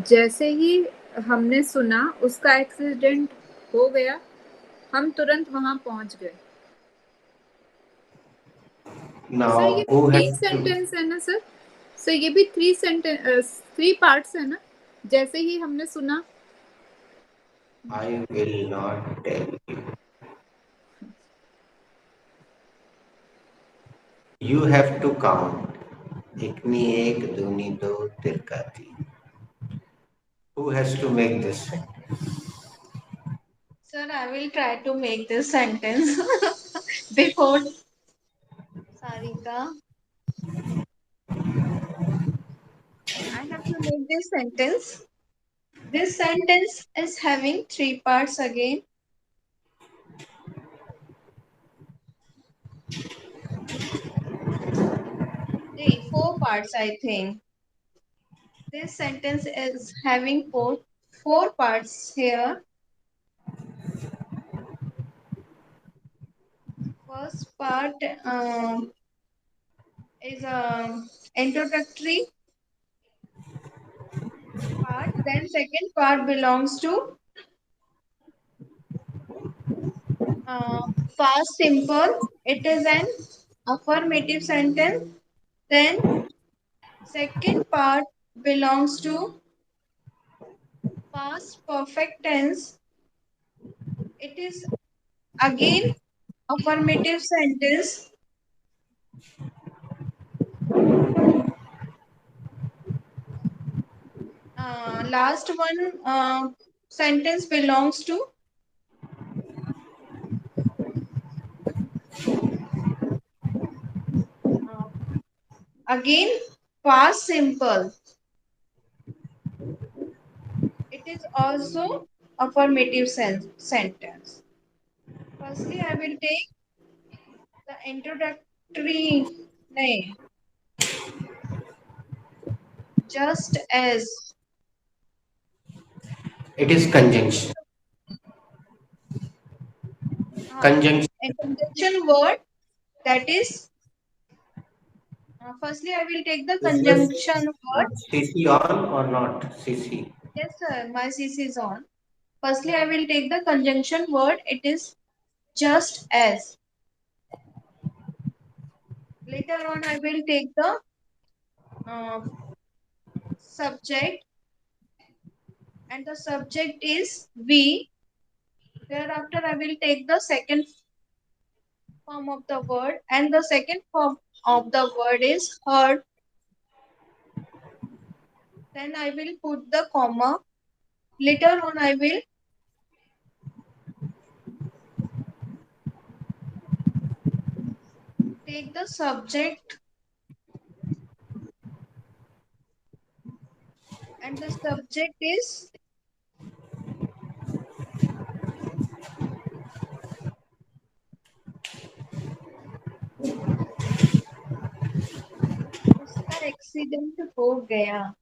जैसे ही हमने सुना उसका एक्सीडेंट हो गया, हम तुरंत वहां पहुंच गए. सर Now ये who has तीन to? सेंटेंस है ना सर? सर ये भी थ्री पार्ट्स है ना? जैसे ही हमने सुना. I will not tell you. You have to count. एकनी एक, दूनी दो, तिरका तीन. Who has to make this sentence? Sir, I will try to make this sentence before Sarika. I have to make this sentence. This sentence is having three parts again. Three, four parts, I think. This sentence is having four parts here. First part is a introductory part. Then second part belongs to past simple. It is an affirmative sentence. Then second part belongs to past perfect tense. It is again affirmative sentence. Last one sentence belongs to uh, again past simple. It is also affirmative sentence. Firstly, I will take The introductory name, just as. It is conjunction. Conjunction. A conjunction word, that is, firstly I will take the Is this conjunction word. CC on or not? CC. Yes, sir, my CC is on. Firstly, I will take the conjunction word. It is just as. Later on, I will take the uh, subject, and the subject is we. Thereafter, I will take the second form of the word, and the second form of the word is heard. Then I will put the comma. Later on, I will take the subject, and the subject is उसका accident हो गया.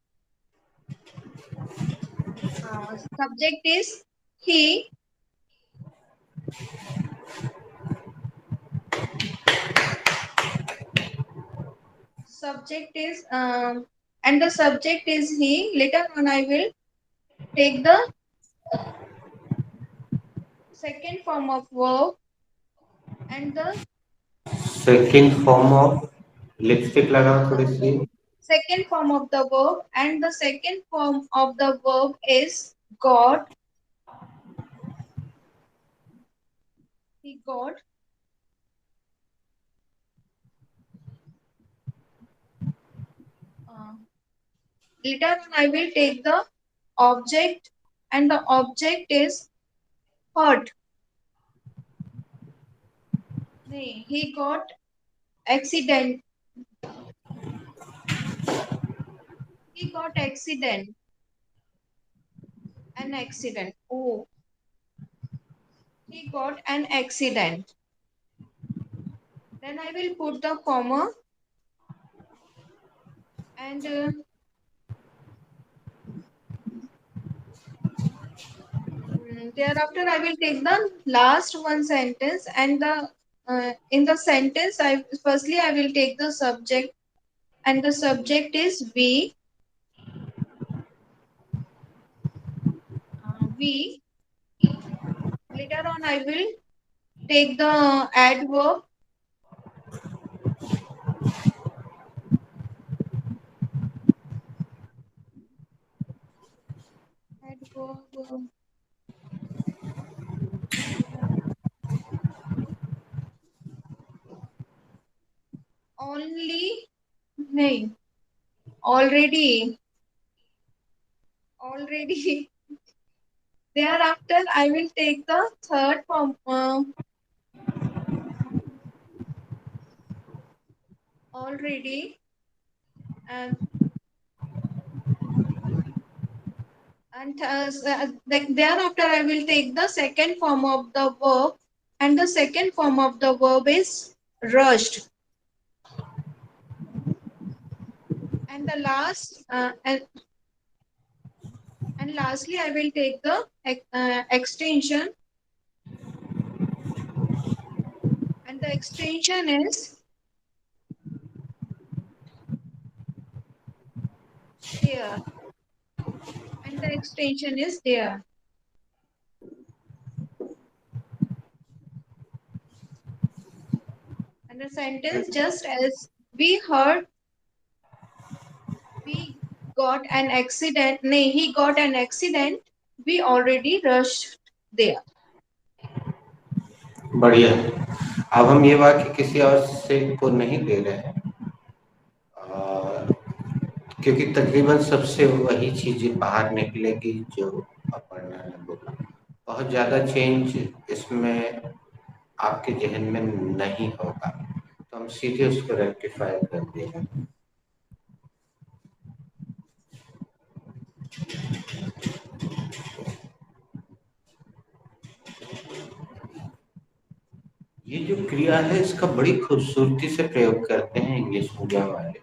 Subject is he. Subject is and the subject is he. Later on, I will take the second form of verb, and the Second form of lipstick लगाओ थोड़ी सी. second form of the verb, and the second form of the verb is got. He got. Uh, Later on, I will take the object, and the object is hurt. Nee, he got accident. He got accident. An accident. Oh, he got an accident. Then I will put the comma, and thereafter I will take the last one sentence, and the in the sentence I firstly I will take the subject, and the subject is we. We. Later on I will take the adverb, adverb only. नहीं, already. Already. Thereafter I will take the third form, already, and thereafter I will take the second form of the verb, and the second form of the verb is rushed. And the last and lastly I will take the extension, and the extension is there, and the extension is there. And the sentence just as we heard, we got an accident. Nay, he got an accident. We already rushed there. बढ़िया. अब हम ये वाक्य किसी और से को नहीं दे रहे हैं, क्योंकि तकरीबन सबसे वही चीजें बाहर निकलेगी जो अपर्णा ने बोला. बहुत ज्यादा चेंज इसमें आपके जहन में नहीं होगा, तो हम सीधे उसको रेक्टिफाई कर देंगे. ये जो क्रिया है इसका बड़ी खूबसूरती से प्रयोग करते हैं इंग्लिश मीडियम वाले।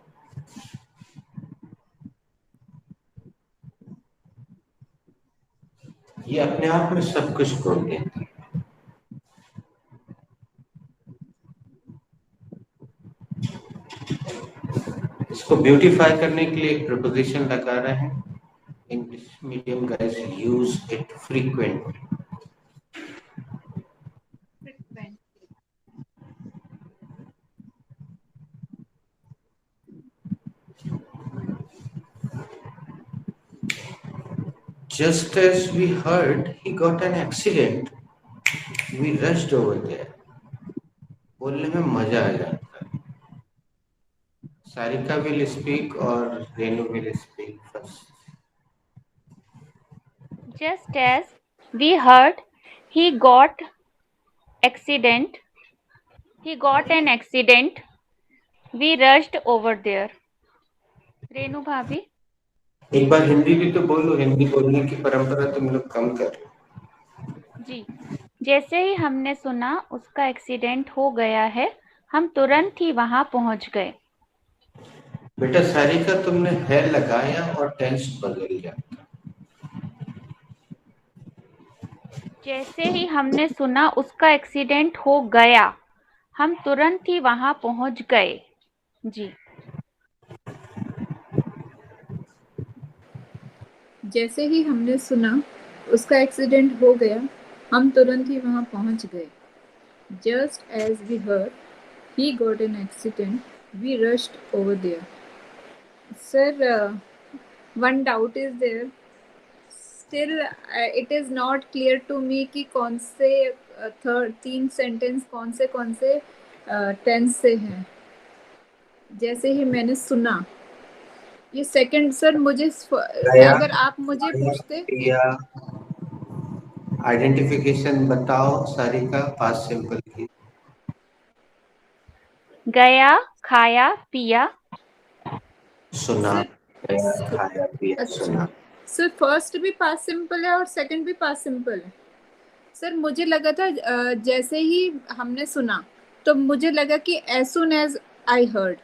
ये अपने आप में सब कुछ बोल देते हैं। इसको ब्यूटीफाई करने के लिए एक प्रपोजिशन लगा रहे हैं। English medium guys use it frequently. Frequent. Just as we heard he got an accident, we rushed over there. बोलने में मजा आ जाता है। सारिका will speak और Renu will speak first. Just as we heard, he got accident. He got an accident. We rushed over there. Renu भाभी। एक बार हिंदी भी तो बोलो, हिंदी बोलने की परंपरा तुम लोग कम कर रहे हो। जी, जैसे ही हमने सुना उसका एक्सीडेंट हो गया है, हम तुरंत ही वहां पहुंच गए। बेटा सारिका तुमने है लगाया और टेंस बदल जाता। जैसे ही हमने सुना उसका एक्सीडेंट हो गया, हम तुरंत ही वहां पहुंच गए। जी, जैसे ही हमने सुना उसका एक्सीडेंट हो गया, हम तुरंत ही वहां पहुंच गए। Just as we heard he got an accident, we rushed over there. Sir, one doubt is there, still it is not clear to me कि कौन से थर्ड 3 सेंटेंस कौन से टेंस से हैं। जैसे ही मैंने सुना, ये सेकंड सर मुझे अगर आप मुझे पूछते। आइडेंटिफिकेशन बताओ सारिका, पास्ट सिंपल की। गया, खाया, पिया। सुना, गया, सर, खाया, पिया, सुना। अच्छा सर, फर्स्ट भी पास्ट सिंपल है और सेकंड भी पास्ट सिंपल है। सर मुझे लगा था जैसे ही हमने सुना तो मुझे लगा कि as soon as I heard,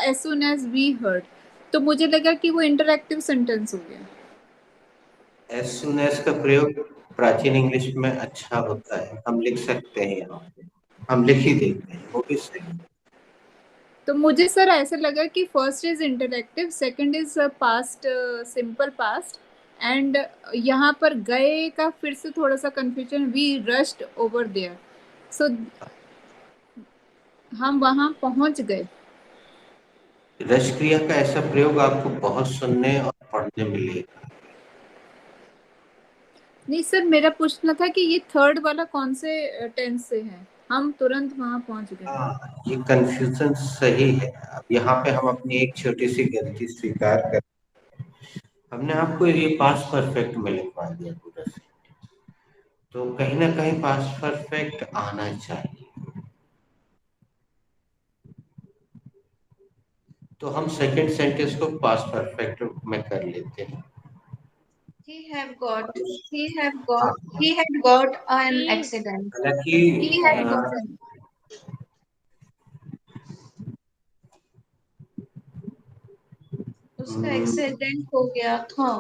as soon as we heard, तो मुझे लगा कि वो इंटरएक्टिव सेंटेंस हो गया। एज सुन एज का प्रयोग प्राचीन इंग्लिश में अच्छा होता है, हम लिख सकते हैं यहाँ पे, हम लिख ही देते हैं, वो भी सही है। तो मुझे सर ऐसे लगा कि first is interactive, second is past, simple past, and यहाँ पर गए का फिर से थोड़ा सा confusion, we rushed over there, so हम वहां पहुंच गए। रस क्रिया का ऐसा प्रयोग आपको बहुत सुनने और पढ़ने मिलेगा। नहीं सर, मेरा पूछना था कि ये थर्ड वाला कौन से टेंस से है, हम तुरंत वहां पहुंच गए। हाँ, ये कंफ्यूजन सही है। अब यहाँ पे हम अपनी एक छोटी सी गलती स्वीकार कर, हमने आपको ये पास्ट परफेक्ट में लिखवा दिया पूरा से, तो कहीं ना कहीं पास्ट परफेक्ट आना चाहिए। तो हम सेकंड सेंटेंस को पास्ट परफेक्ट में कर लेते हैं। He have got. He had got an He accident. हालांकि He had got an. उसका एक्सीडेंट हो गया था।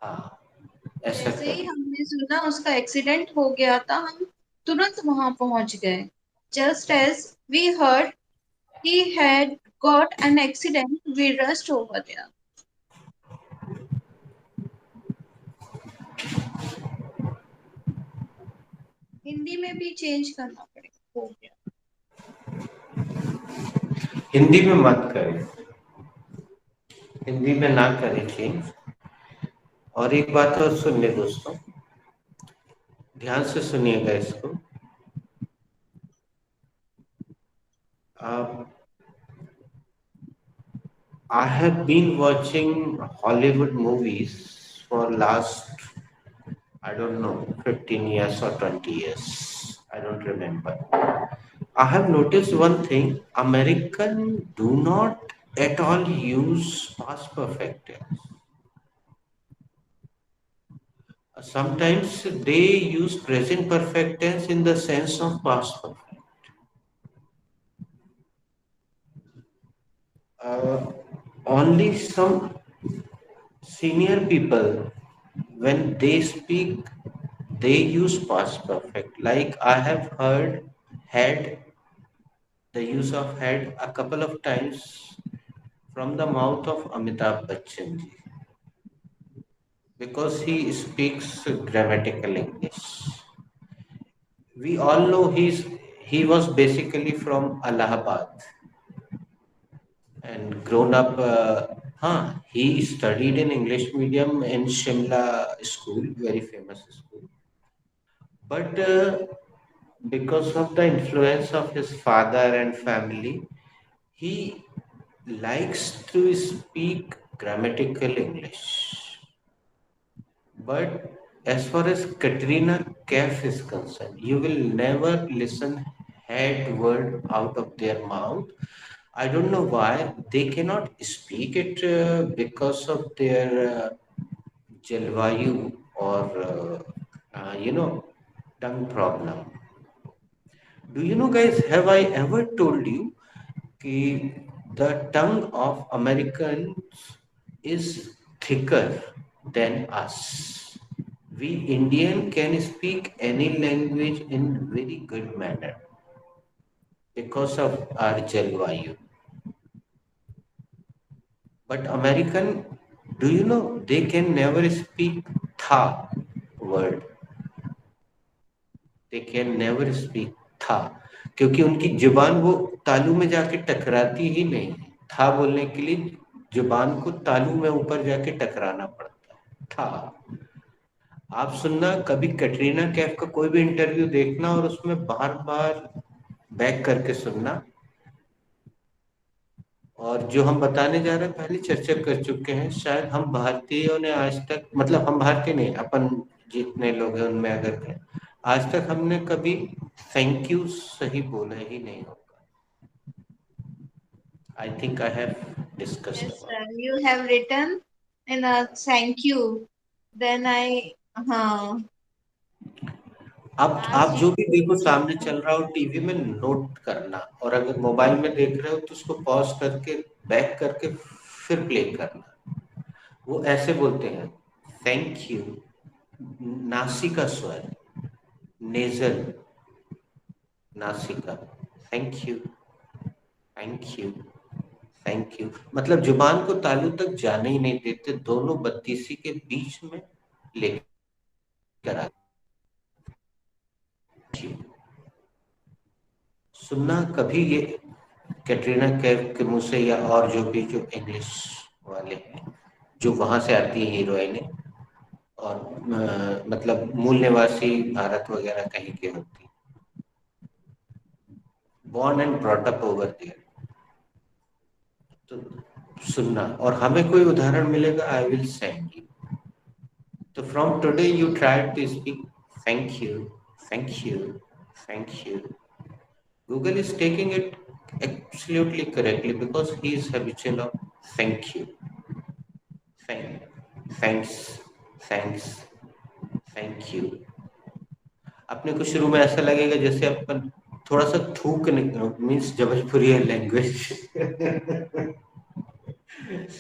हाँ, ऐसा जैसे ही कर। हमने सुना उसका एक्सीडेंट हो गया था, हम तुरंत वहां पहुंच गए। Just as we heard he had got an accident, we rushed over there. Hindi में भी चेंज करना पड़ेगा। हो गया। हिंदी में मत करें, हिंदी में ना करें चेंज। और एक बात और सुन ले दोस्तों, ध्यान से सुनिएगा इसको। I have been watching Hollywood movies for last, I don't know, 15 years or 20 years. I don't remember. I have noticed one thing, American do not at all use past perfect tense. Sometimes they use present perfect tense in the sense of past perfect. Only some senior people, when they speak, they use past perfect. Like I have had the use of had a couple of times from the mouth of Amitabh Bachchan ji, because he speaks grammatical English. We all know he was basically from Allahabad and grown up. He studied in English medium in Shimla school, very famous school. But because of the influence of his father and family, he likes to speak grammatical English. But as far as Katrina Kaif is concerned, you will never listen head word out of their mouth. I don't know why they cannot speak it because of their jalvayu or tongue problem. Do you know, guys? Have I ever told you कि the tongue of Americans is thicker than us? We Indian can speak any language in very good manner because of our Jalvayu. But American, do you know they can never speak tha word. They can never speak था, क्योंकि उनकी जुबान वो तालू में जाके टकराती ही नहीं है। था बोलने के लिए जुबान को तालू में ऊपर जाके टकराना पड़ता है। था आप सुनना कभी कटरीना कैफ का कोई भी इंटरव्यू देखना और उसमें बार बार बैक करके सुनना। और जो हम बताने जा रहे हैं पहले चर्चा कर चुके हैं, शायद हम भारतीयों ने आज तक, मतलब हम भारतीय नहीं, अपन जितने लोग हैं उनमें अगर कहें, आज तक हमने कभी थैंक यू सही बोला ही नहीं होगा। I think I have discussed Yes, about. sir. You have written in a thank you. Then I, आप जो भी देखो सामने चल रहा हो टीवी में नोट करना, और अगर मोबाइल में देख रहे हो तो उसको पॉज करके बैक करके फिर प्ले करना। वो ऐसे बोलते हैं थैंक यू, नासिका स्वर, नेजल, नासिका, thank you, thank you, thank you, मतलब जुबान को तालू तक जाने ही नहीं देते, दोनों बत्तीसी के बीच में लेकर आते। सुनना कभी ये कैटरीना कैफ के मुंह से, या और जो भी जो इंग्लिश वाले हैं जो वहां से आती है हीरोइनें, और मतलब मूल निवासी भारत वगैरह कहीं के होती, born and brought up over there, तो सुनना। और हमें कोई उदाहरण मिलेगा, आई विल सेंड यू। तो from today you try to speak thank you, thank you, thank you. Google is taking it absolutely correctly because he is habitual of thank you, thanks, thanks, thank you। अपने को शुरू में ऐसा लगेगा जैसे अपन थोड़ा सा थूक मीन्स जबलपुरी language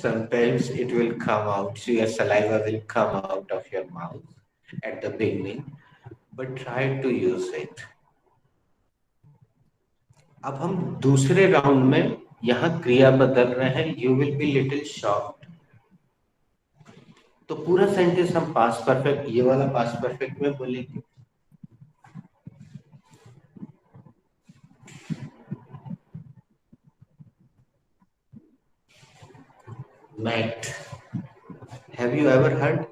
sometimes it will come out, so your saliva will come out of your mouth at the beginning, but try to use it। अब हम दूसरे राउंड में यहाँ क्रिया बदल रहे हैं, you will be little shocked. तो पूरा सेंटेंस हम पास्ट परफेक्ट, ये वाला पास्ट परफेक्ट में बोलेंगे। Met, have you ever heard?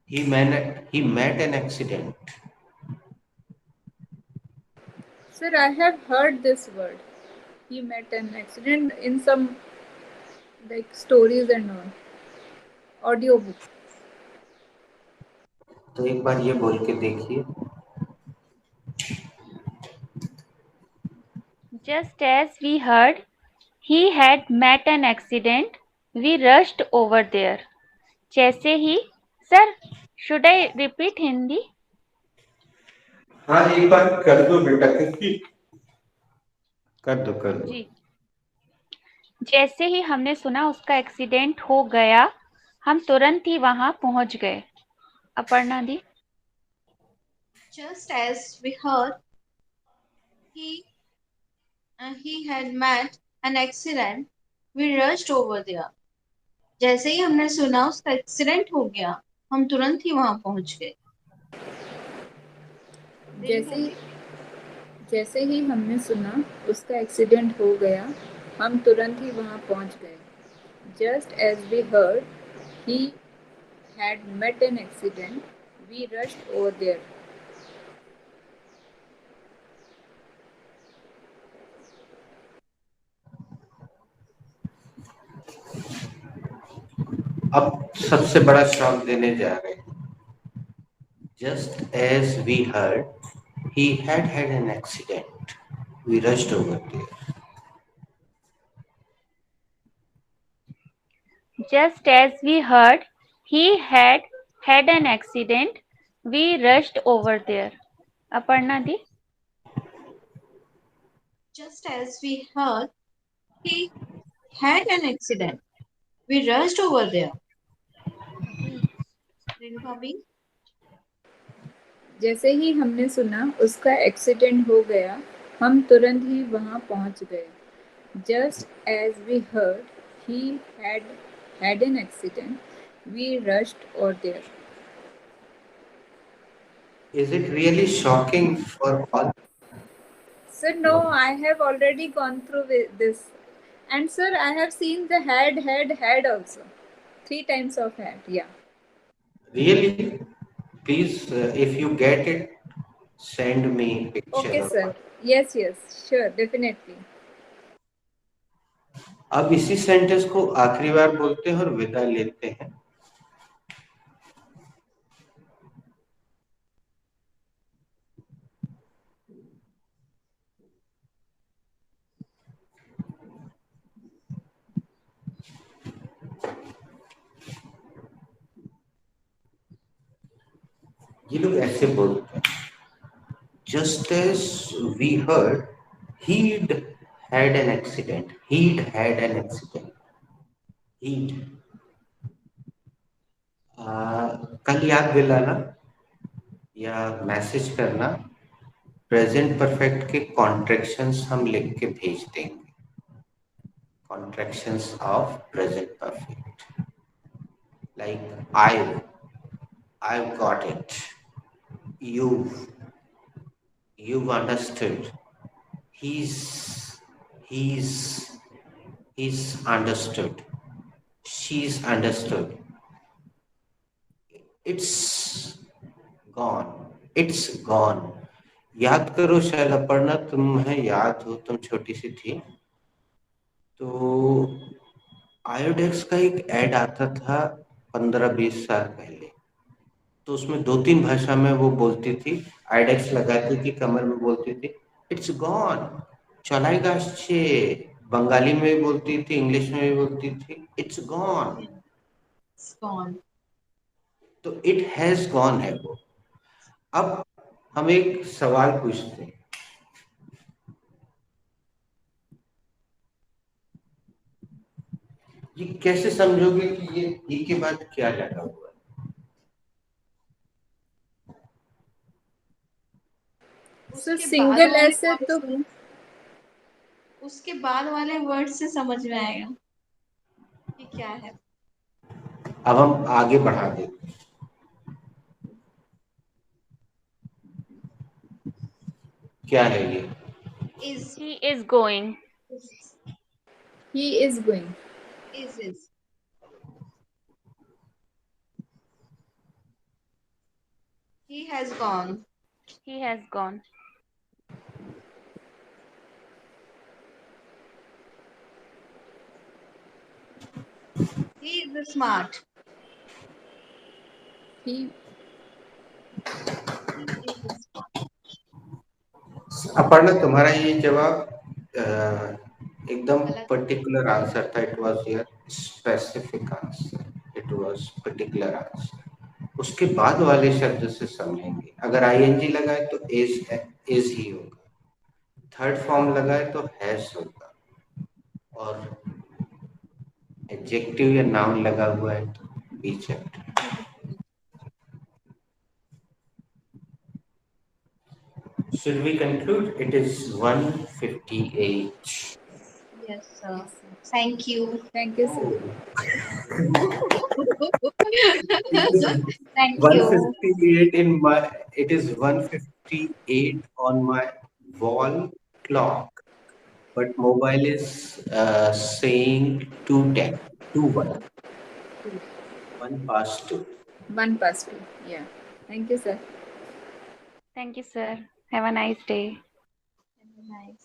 He met an accident. Sir, I have heard this word. He met an accident in some like stories and all. Audio book. तो एक बार ये बोल के देखिए। Just as we heard, he had met an accident. We rushed over there. जैसे ही, sir, should I repeat Hindi? हाँ एक बार कर दो बेटा, कर दो जी। जैसे ही हमने सुना उसका एक्सीडेंट हो गया, हम तुरंत ही वहां पहुंच गए। अपर्णा दी। Just as we heard, he he had met an accident. We rushed over there. जैसे ही हमने सुना उसका एक्सीडेंट हो गया, हम तुरंत ही वहां पहुंच गए। जैसे जैसे ही हमने सुना उसका एक्सीडेंट हो गया, हम तुरंत ही वहां पहुंच गए। Just as we heard he had met an accident, we rushed over there. अब सबसे बड़ा शॉक देने जा रहे हैं। Just as we heard he had an accident. We rushed over there. Just as we heard, he had an accident. We rushed over there. Aparna di. Just as we heard, he had an accident. We rushed over there. Renu भाभी, जैसे ही हमने सुना उसका accident हो गया, हम तुरंत ही वहां पहुंच गए। Just as we heard he had an accident, we rushed over there. Is it really shocking for all? Sir, no, I have already gone through this. And sir, I have seen the had also. 3 times of had, yeah. Really? Please, if you get it, send me picture Okay, or sir. what. Yes, sure, definitely. अब इसी sentence को आखिरी बार बोलते हैं और विदा लेते हैं। ये लोग ऐसे बोलते हैं, just as we heard he'd had an accident. He'd had an accident. He'd. कल याद दिलाना या मैसेज करना, प्रेजेंट परफेक्ट के कॉन्ट्रैक्शंस हम लिख के भेज देंगे। Contractions of present perfect, like I've got it. You've understood. He's he's he's understood. She's understood. It's gone. It's gone. याद करो शायद अपर्णा, तुम्हें याद हो, तुम छोटी सी थी तो आयोडेक्स का एक ऐड आता था 15-20 साल पहले। तो उसमें 2-3 भाषा में वो बोलती थी, आइडेक्स लगाती थी कमर में, बोलती थी इट्स गॉन, चलाएगा अच्छे। बंगाली में भी बोलती थी, इंग्लिश में भी बोलती थी इट्स गॉन। it's gone. तो इट हैज गॉन है वो। अब हम एक सवाल पूछते हैं, ये कैसे समझोगे कि ये ई के बाद क्या लगा हुआ है? सर उसके बाद सिंगल वाले ऐसे word तो से- उसके बाद वाले वर्ड से समझ में आएगा कि क्या है। अब हम आगे बढ़ा देते हैं। क्या है ये? Is He is going. he is going. is he has gone. He has gone. He is smart. He He is smart. Aparna, तुम्हारा ये जवाब एकदम गलत। पर्टिकुलर आंसर था। It was your specific answer, it was particular answer. उसके बाद वाले शब्द से समझेंगे। अगर आईएनजी लगाए तो इज ही होगा, थर्ड फॉर्म लगाए तो हैज होगा, और एडजेक्टिव या नाउन लगा हुआ है तो B chapter. Should we conclude? It is 1:58. Yes, sir. Yes, sir. Thank you. Thank you, sir. It is Thank you. 1:58 in my. It is 1:58 on my wall clock, but mobile is saying 2:10, 2:1, 1:02. 1:02. Yeah. Thank you, sir. Thank you, sir. Have a nice day. Nice.